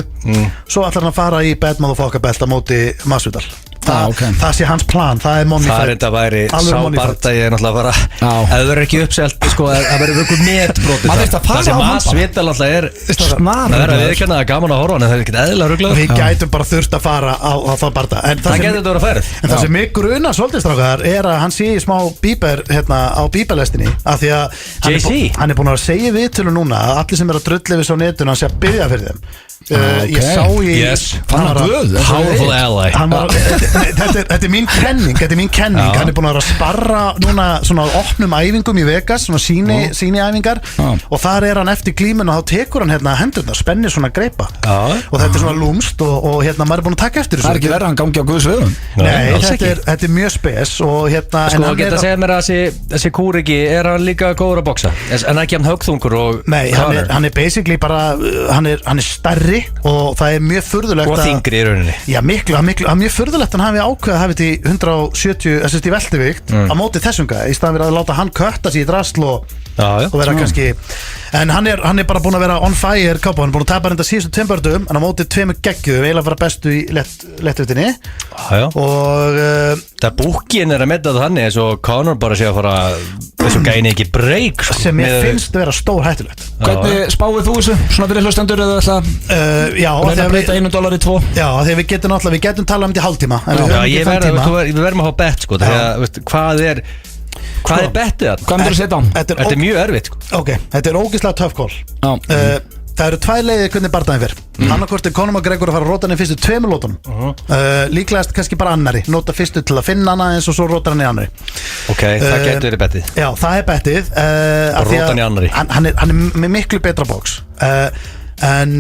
svo ætlar hann að fara í bad motherfucker belt á móti Masvidal. Það sé hans plan, það er money fight. Það er þetta væri sábardagi er náttúrulega bara ef það verður ekki uppselt sko, það verður einhver netbrotið það sem Masvidal alltaf er það er að viðurkenna það gaman að horfa en það er ekkert eðlilega ruglað. Við gætum bara þurft að fara á það barða. Það getur þetta að vera færið. En það sem mig grunar svolítið strákar er að hann sé í smá bíber á bíberlestinni af því að hann er búin að segja viðtölu núna að allir sem er að drulli við svo netun hann sé að biðja fyrir þeim. Ég sá powerful ally þetta er mín kenning hann er búin að vera að sparra núna svona opnum æfingum í Vegas svona síni æfingar og þar er hann eftir glímun og þá tekur hann hendurna spennir svona greipa og þetta er svona lúmst og maður er búin að taka eftir þessu. Það er ekki verið að hann gangi á Guðsvöðum. Nei, þetta er mjög spes og sko að geta að segja mér að þessi Kúriki er hann líka góður að boksa en ekki hann högþungur og nei, hann er basically bara hann er stærri og það er mjög furðulegt og þingri í rauninni. Já, mjög furðulegt hann hafi ákveðið að hafi þetta í 170 í veltuvikt á móti þessum gæði í staðan fyrir að láta hann kötta sig í drasl og vera kannski en hann er bara búin að vera on fire kápa, hann er búin að tapa reynda síðustu tveimbarðum en á móti 2 geggjum, eiginlega fara bestu í lettvitinni og það búkin er að metta það þannig eins og Conor bara sé að fara þessu gæni ekki breyk sem ég finnst að vera stór hættulegt. Hvernig spáið þú þessu? Svona fyrir hlustendur eða alltaf já, að breyta $1 í 2? Já, þegar við getum talað um þetta í hálftíma við verðum að hafa bett sko hvað er bettið þarna? Hvað myndir þú setja á? Þetta er mjög erfitt sko. Ok, þetta er ógeðslega tough call. Það eru 2 leiðir hvernig barndaginn fer annarkvort er Conor McGregor að fara að róta hann í fyrstu 2 lótunum líklegast kannski bara annari nota fyrstu til að finna hana eins og svo rótar hann í annari. Ok, það getur verið bettið. Já, það er bettið og róta hann í annari hann er með miklu betra box en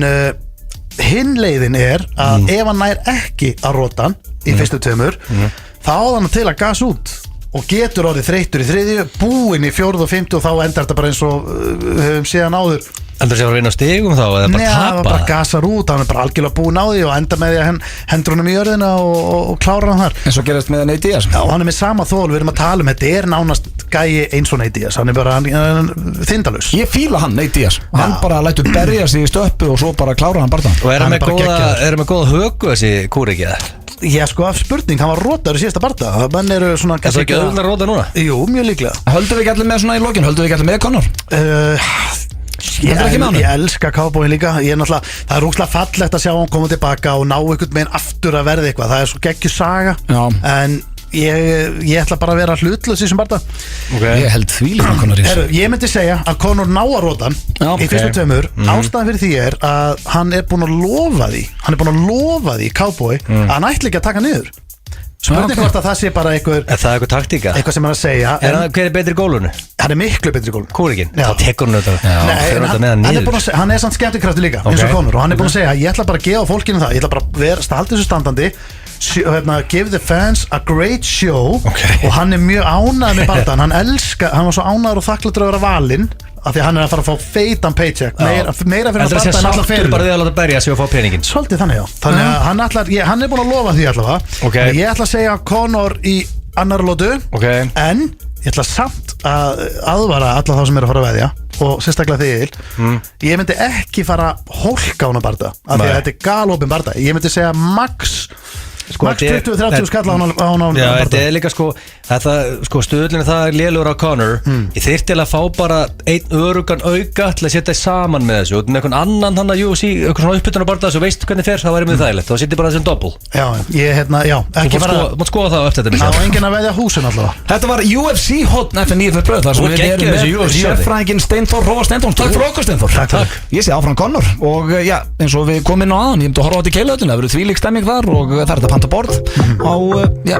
hinn leiðin er að ef hann nær ekki að róta hann í fyrstu 2 þá á hann til að gas út og getur orðið þreyttur í 3, búinn í 4 og 5 og þá endar þetta bara eins og höfum síðan áður. Heldur það að vinna á stigum þá eða bara tapa? Nei, það bara gasar út, hann er bara algjörlega búinn á því og enda með því að hendur honum í jörðina og klára hann þar. En svo gerast með Nate Diaz? Já, hann er með sama þól, við erum að tala þetta er nánast gæi eins og Nate Diaz, hann er bara þindalus. Ég fíla hann, Nate Diaz, hann bara lætur berja sig í stöppu og svo bara klára hann bara. Og er hann með góða högu þessi Kúriki eða? Já, sko, af spurning, hann var rótaður í síðasta barða menn eru svona Er það ekki auðvitað róta núna? Jú, mjög líklega. Höldum við ekki allir með svona í lokin? Höldum við ekki allir með Conor? Ég elska Cowboy líka það er rúkslega fallegt að sjá hann koma tilbaka og ná einhvern veginn aftur að verða eitthvað það er svo geggjur saga en ég ætla bara að vera hlutlaus í þessum barða. Ég held því líka Conor ég myndi segja að Conor ná að róta hann í fyrstu 2 ástæðan fyrir því er að hann er búin að lofa því Cowboy að hann ætli ekki að taka niður spurning hvort að það sé bara eitthvað taktíka eitthvað sem hann að segja hver er betri í gólunu? Hann er miklu betri í gólunu. Kúrikinn? Þá tekur hann þetta hann er samt skemmtikraftur líka eins og Conor og hann er búin að segja ég ætla bara að gefa fólkinu það ég ætla bara að halda þessu standandi give the fans a great show og hann mjög ánægður með barndan, hann var svo ánægður og þakklátur að vera valinn af því að hann að fara að fá feitan paycheck meira fyrir að barndan en allar fyrir bara því að láta berja sig og fá peningin svolítið þannig já, þannig að hann búin að lofa því allavega ég ætla að segja Conor í annar lótu en ég ætla samt að aðvara alla þá sem að fara að veðja og sérstaklega þig ég myndi ekki fara hólka á hana barða af því að þetta galopin barða ég myndi segja max 20-30 skall á hana já, þetta líka stöðlunni það lélugur á Conor ég þyrfti til að fá bara einn örugan auka til að setja saman með þessu með einhvern annan hann að eitthvað svona uppbytun á barða svo veistu hvernig fer, það væri mjög þægilegt þá setja bara þessum doppel ekki fara mátt skoða það eftir þetta það var enginn að veðja húsin allavega þetta var UFC hotn FN9 fyrir blöð þar sem við erum með sérfræðinginn Steinþór Róa Steindóns takk fyrir okkur Steinþór ég sé áfram Conor og já eins og við komum inn á aðan ég myndi að horfa á þetta í Keilöðunni það verður þvílík stemming þar og það er þetta panta borð á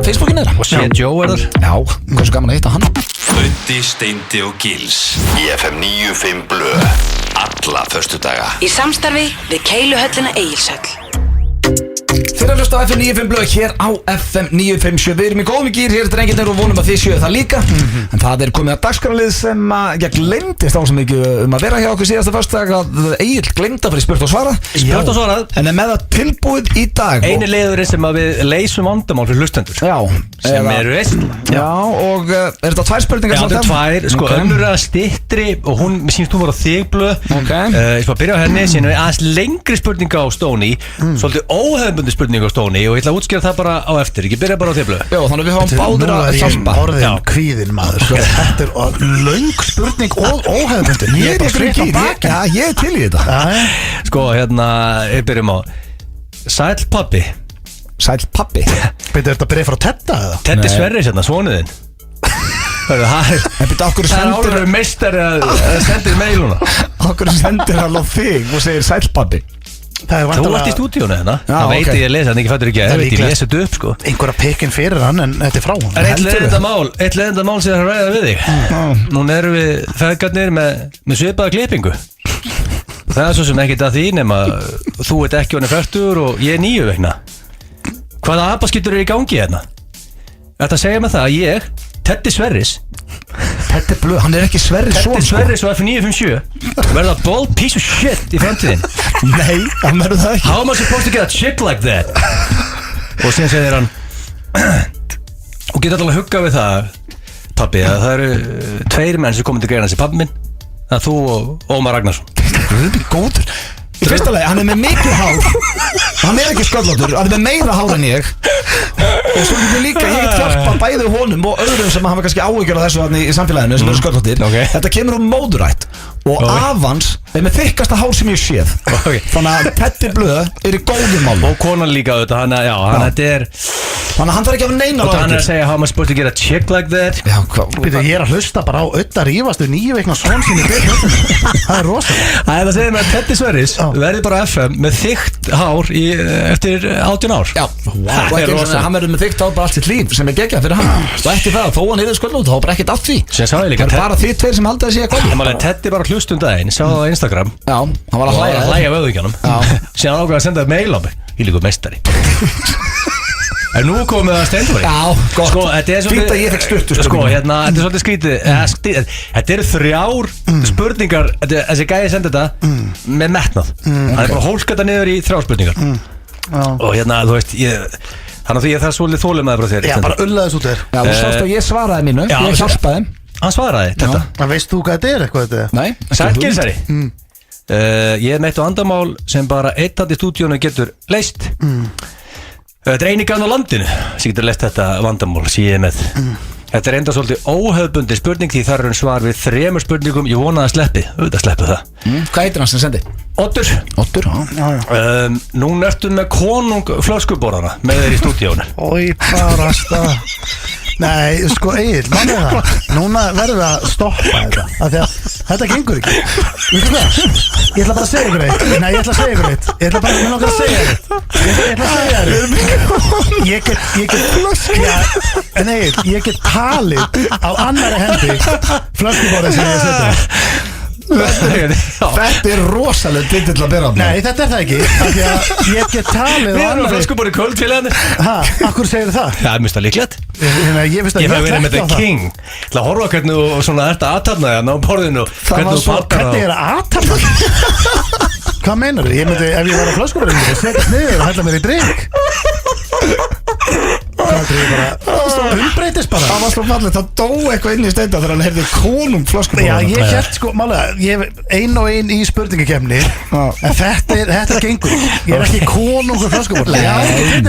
Facebookinu þeirra og sé Joe er þar já, hversu gaman að hitta hann Öddi, Steindi og Gils í FM 95 blöð alla föstudaga Í samstarfi við Keiluhöllina Egilshöll Fyrir að hlusta á FM 95 blöð hér á FM 957 Við erum í góðum gýr hér drengirnir og vonum að þið sjöu það líka En það er komið að dagskrárlið sem að glemdist á sem ekki að vera hjá okkur síðasta föstudag að Egill glemdi að fara í spurt og svarað En með það tilbúið í dag Einu leiðurinn sem að við leysum vandamál fyrir hlustendur sem eru Já, og er þetta tvær spurningar? Já, þetta tvær, önnur að styttri og hún, mér sýnst hún var á þig blöð Ég skal byrja á henni, síðan er aðeins lengri spurninga á Stóni Svolítið óhefðbundi spurninga á Stóni og ég ætla að útskýra það bara á eftir, ekki byrja bara á þig blöð Já, þannig að við fáum báður að hjálpa Orðin kvíðin maður, þetta er löng spurning og óhefðbundi Ég er til í þetta Ég byrjum á Sæll pappi Beitur þetta byrja frá Tedda eða? Teddi Sverris hérna, svonuðinn Það er álur meistari að sendir mailuna Okkur sendir hann á þig og segir sæll pappi Þú varst í stúdíónu hérna Það veit ég að lesa, hann ekki fættur ekki að ég lesa þetta upp Einhverja pekin fyrir hann en þetta er frá hann Eitt leiðenda mál sem það er að ræða við þig Núna erum við feðgarnir með svipaða klippingu Það er svo sem ekkert að því nema þú ert ekki honum 40 og ég er 9 vegna Hvaða abaskittur í gangi hérna? Þetta segja mig það að ég, Teddi Sverris Teddi Blöð, hann er ekki Sverris son Teddi Sverris og F957 verða bold piece of shit í framtíðin Nei, hann verður það ekki How am I supposed to get a chick like that? Og síðan segir hann og geta alltaf að hugga við það pabbi, að það eru 2 menn sem komið til greina þessi pabbi minn það er þú og Ómar Ragnarsson Það er góður Í fyrsta lagi, hann er með mikið hár Hann er ekki sköllóttur, hann er með meira hár en ég Og svo getur líka, ég get hjálpa bæði honum og öðrum sem hafa kannski áhyggjur af þessu í samfélaginu sem eru sköllóttir Þetta kemur móðurætt Og afans er með þykkasta hár sem ég séð Þannig að Teddi Blöð er í góðum mál Og konan líka auðvitað, hann er Þannig að hann þarf ekki að neina Og hann er að segja, how am I supposed to get a chick like that? Ég er að hlusta bara á auðvitað rífast 9 veikna svon sinni Það er rosalega Það er að segja með að Teddi Sverris verði bara FM með þykkt hár eftir 18 ár Já, og ekki eins og hann verður með þykkt hár bara allt sitt líf sem er geggjað fyrir hann Og ekki það, þó hann hefur sköllótt, þá bara ekkert af því Það er bara þið tveir sem halda þessi að Teddi bara hlustum daginn, sá það á Instagram Já, hann var að hlæja vöðungjanum Síðan ákveða að senda mail á mig Ég líka meistari En nú komum við að Steindóri Já, gott Fýnt að ég fekk stuttu Þetta er svolítið skrítið Þetta eru 3 spurningar Þessi gæði sendi þetta með metnað Hann er bara hólka þetta niður í 3 spurningar Og þú veist Þannig að því ég þarf svolítið þólimaður frá þér Já, bara ullaðis út þér Já, þú sást að ég svaraði mínu Ég hjálpaði Hann svaraði þetta Veist þú hvað þetta er eitthvað þetta? Nei Sælgilsari Ég er meitt á andamál sem bara eitt í stúdíónu getur leyst Þetta er eini grann á landinu sem getur leyst þetta vandamál sem ég er með Þetta er enda svolítið óhefðbundi spurning því þar er svar við 3 spurningum Ég vona að sleppi, auðvitað sleppu það Hvað heitir hann sem sendi? Oddur, já Nún ertu með konung flöskuborðana með þeir í stúdíónu Ói, barasta Nei, sko Egill, manni það Núna verður við að stoppa þetta Af því að þetta gengur ekki Veistu það? Ég ætla bara að segja ykkur eitt Nei, ég ætla að segja ykkur eitt Ég ætla bara að segja eitt Ég ætla að segja þér Ég get talið á annari hendi flöskuborðið sem ég setja Þetta er rosalega titill að bera. Nei, þetta er það ekki. Því að ég get talið Við erum á flöskubori kvöld til henni. Akkur segir það? Já, mér finnst það líklegt. Ég finnst að ég verið með The King til að horfa hvernig þú svona ert að aðtapna þig á borðinu. Hvernig er að aðtapna? Hvað meinar þið? Ég myndi, ef ég var á flöskuborðinu, ég setjast niður og hælla mér í drink. Hvað er bara umbreytist bara. Það var svo fallið, það dó eitthvað inn í steinda þegar hann heyrði konung flöskuborðinu. Já, ég hélt sko, málega, ég hef ein og ein í spurningakefni, en þetta gengur. Ég er ekki konungur flöskuborðinu.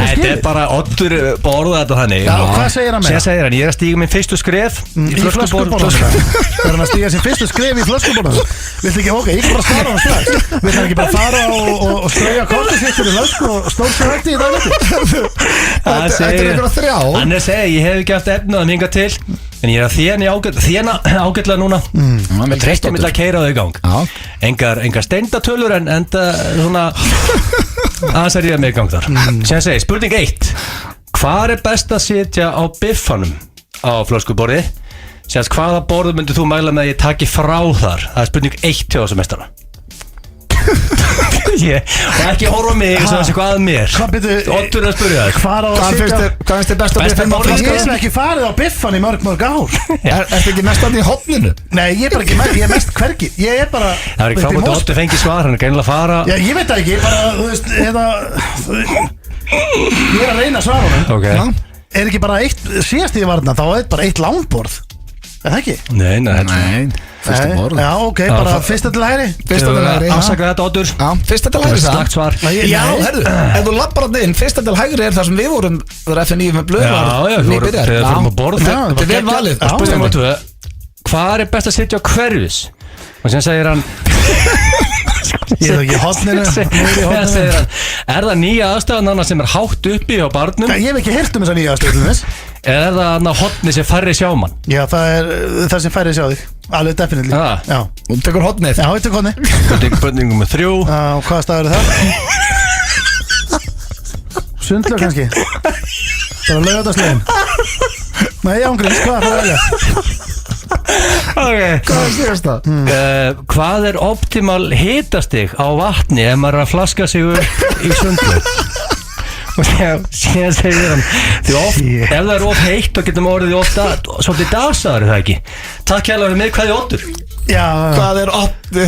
Þetta er bara Oddur borða þetta þannig. Já, hvað segir hann með það? Sér segir hann, ég er að stíga minn fyrstu skref í flöskuborðinu. Það er hann að stíga sin fyrstu skref í flöskuborðinu. Viltu ekki, ok, ég kan bara svara hann strax. Viltu hann ekki bara fara og strauja kortið sitt fyrir flösku og stórkvætti í dagvætti? Þetta er einhverja þrjá. Hann er að segja, ég hef ekki haft efnið að minga til, en ég er að þéna ágætlega núna. Við treystum til að keyra þau í gang. Engar steindatölur en enda svona aðeins er ég með í gang þar. Sér segi, spurning 1. Hvar er best að sitja á biffanum á flöskuborði? Sér hvaða borðu myndir þú mæla með að ég taki frá þar? Það er spurning 1 til þessu meistara. Og ekki horfa mig eins og þessi hvað að mér. Oddur að spyrja þér. Hvað finnst þið best á biffan? Ég hef ekki farið á biffan í mörg ár. Ertu ekki mest að því horninu? Nei, ég er bara ekki mest, ég er mest hvergi. Ég er bara það er ekki frábært að Oddur fengi svar, hann er greinilega að fara. Já, ég veit það ekki, bara, þú veist, ég er að reyna að svara honum. Ok. Er ekki bara eitt, síðast ég var þarna, þá er bara eitt lánborð. Er það ekki? Nei, fyrsta borð. Já, ok, bara fyrsta til hægri. Fyrsta til hægri. Afsaka þetta, Oddur. Já, fyrsta til hægri. Slagt svar. Já, herru, ef þú lappar hann inn, fyrsta til hægri er það sem við vorum FN9 með blöðvar. Já, við fórum að borða. Þetta er vel valið. Spurning 2. Hvað er best að sitja á hverfis? Og sem segir hann Ég er ekki í hotninu. Er það nýja aðstöðan sem er hátt uppi á barnum? Ég hef ekki heyrt þessa nýja aðstöðun. Eða er það hotni sem færri sjá mann? Já, það er það sem færri sjá þig. Alveg definitely. Já. Þú tekur hotnið? Já, ég tekur hotnið. Spurning nummer 3. Og hvaða staður er það? Sundlaug kannski. Það er Laugardalslegin. Nei, ángríns, hvað er það að velja? Ok, hvað er síðast það? Hvað er optimal hitastig á vatni ef maður er að flaska sig upp í sundlaug? Og síðan segir hann ef það er of heitt þá getum orðið ofta svolítið dasaður, er það ekki? Takk hérlega fyrir mig, hvað er Oddur? Já, hvað er Oddur?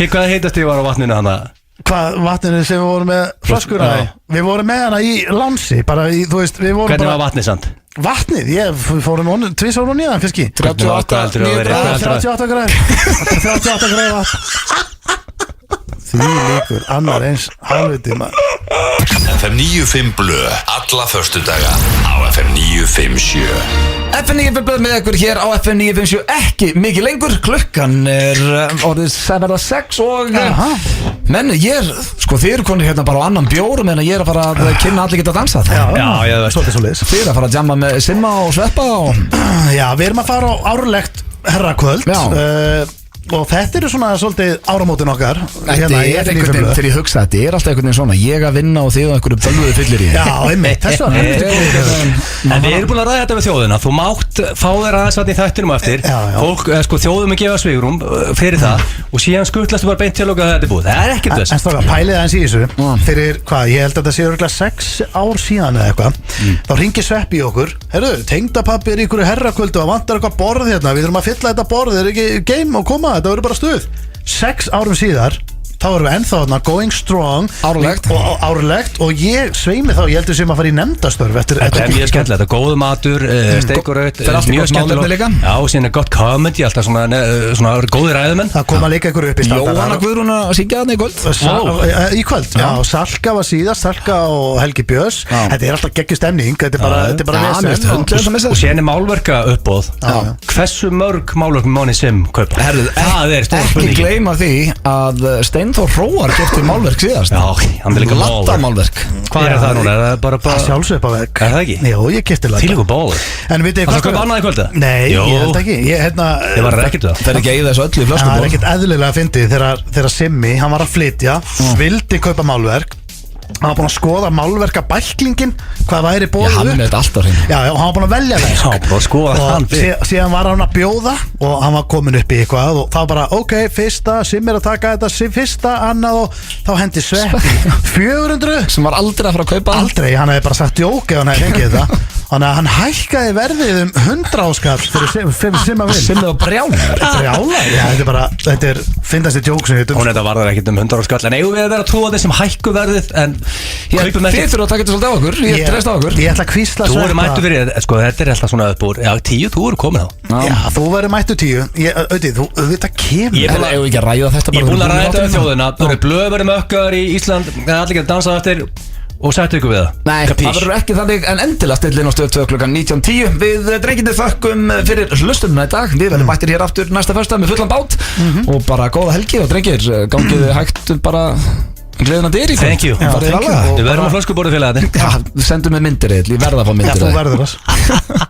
Hvað hitastig var á vatninu hana? Hvað vatninu sem við vorum með flöskuna? Við vorum með hana í Lánsi, bara í, þú veist, við vorum hvernig var vatnið samt? Vatnið, ég fórum tvisvar og nýðan kannski 38 græð 38 græð vatn Því líkur annar eins hálfviti maður FM 95 Blö, alla föstudaga á FM 957 FM 95 Blö með ykkur hér á FM 957 ekki mikið lengur, klukkan er orðið að verða 6 og menn, ég er, sko þið eru konið hérna bara á annan bjórum en ég er að fara að kynna allir geta að dansa það. Já, svolítið. Þið er að fara að jamma með Simma og Sveppa og já, við erum að fara á árlegt herrakvöld og þetta eru svona svolítið áramótin okkar. Þetta er einhvern veginn, þegar ég hugsa þetta er alltaf einhvern veginn svona, ég að vinna og þið og einhverju bölguðu fyllir í. Já, einmitt, þess vegna. En við erum búin að ræða þetta með þjóðina. Þú mátt fá þér aðeins í þættinum eftir. Fólk, sko, þjóðum að gefa svigrum fyrir það og síðan skuttlastu bara beint til okkar að þetta er búið. Það er ekkert þess. En strákar, pælið aðeins í þessu. Fyrir, hvað, ég held að þetta sé örugglega 6 ár síðan eða eitthvað. Þá hringir Sveppi í okkur. Heyrðu, tengdapabbi er í einhverju herrakvöldu og vantar eitthvað borð hérna. Við þurfum að fylla þetta borð. Er ekki game og koma? Þetta verður bara stuð. 6 árum síðar þá erum við ennþá þarna going strong árlegt og ég sveimi þá, ég heldur sem að fara í nefndastörf þetta er mjög skemmtilegt, þetta er góð matur steikurraut, mjög skemmtilegt já, og síðan er gott comedy, alltaf svona góði ræðumenn það koma líka ykkur upp í standar Jóhanna Guðrún að syngja þarna í kvöld já, Salka var síðast, Salka og Helgi Björns þetta er alltaf geggjur stemning þetta er bara og síðan er málverka uppbóð hversu mörg málverk máni sem kaupa það er stór spurning ekki gleyma því að Steinþór Hróar kefti málverk síðast. Já, hann vil líka málverk. Hvað er það núna? Er það bara sjálfsveipavegg? Er það ekki? Jú, ég kefti latta. Fylgur bóður. En vitið hvað? Það skal annað í kvölda? Nei, ég held ekki. Ég var ekkert það. Það er ekki að eyða þessu öllu í flöskuborð. Það er ekkert eðlilega að fyndi þegar Simmi, hann var að flytja, vildi kaupa málverk Hann var búin að skoða málverka bæklingin, hvað væri Já, boðið hann er með þetta allt á hreinu. Já, og hann var búin að velja það Já, bara skoða hann Og síðan var hann að bjóða og hann var komin upp í eitthvað og það var bara, ok, fyrsta, sem að taka þetta fyrsta, annað og þá hendi Sveppi 400 sem var aldrei að fara að kaupa Aldrei, hann hefði bara sagt jók ef hann hefði fengið þetta Þannig að hann hækkaði verðið 100 áskall fyrir sem að vil Sem það brjálar Brjálar? Já, þetta er fyndasti jók sem við Hún þetta varðar ekkert 100 áskall En eigum við að vera að trúa þeir sem hækku verðið En kaupum Þið ekki þurfa að taka þetta svolítið á okkur, ég treyst á okkur Ég ætla að kvísla Þú eru mættu fyrir, sko þetta er alltaf svona upp úr Já, 10, þú eru komin á Já, þú verður mættu 10 Þú þetta kemur Ég er ekki að ræða þetta Ég er búin að ræða þetta við þjóðina Það eru blöðverið mökkar í Ísland Allir ekki að dansa eftir Og sættu ykkur við það Nei, það verður ekki þannig en endilega stillin á stöð 2 klukkan 19:10 Við drengindi þökkum fyrir hlustununa í dag Við verðum mættir hér aftur næsta föstudag með fullan bát Og bara góða helgi og drengir Gangið hægt bara gleðina dyr í kvöld. Thank you Við verðum á flöskuborðu félagarnir Sendum með myndir, ég verða að fá myndir Já, þú verður þess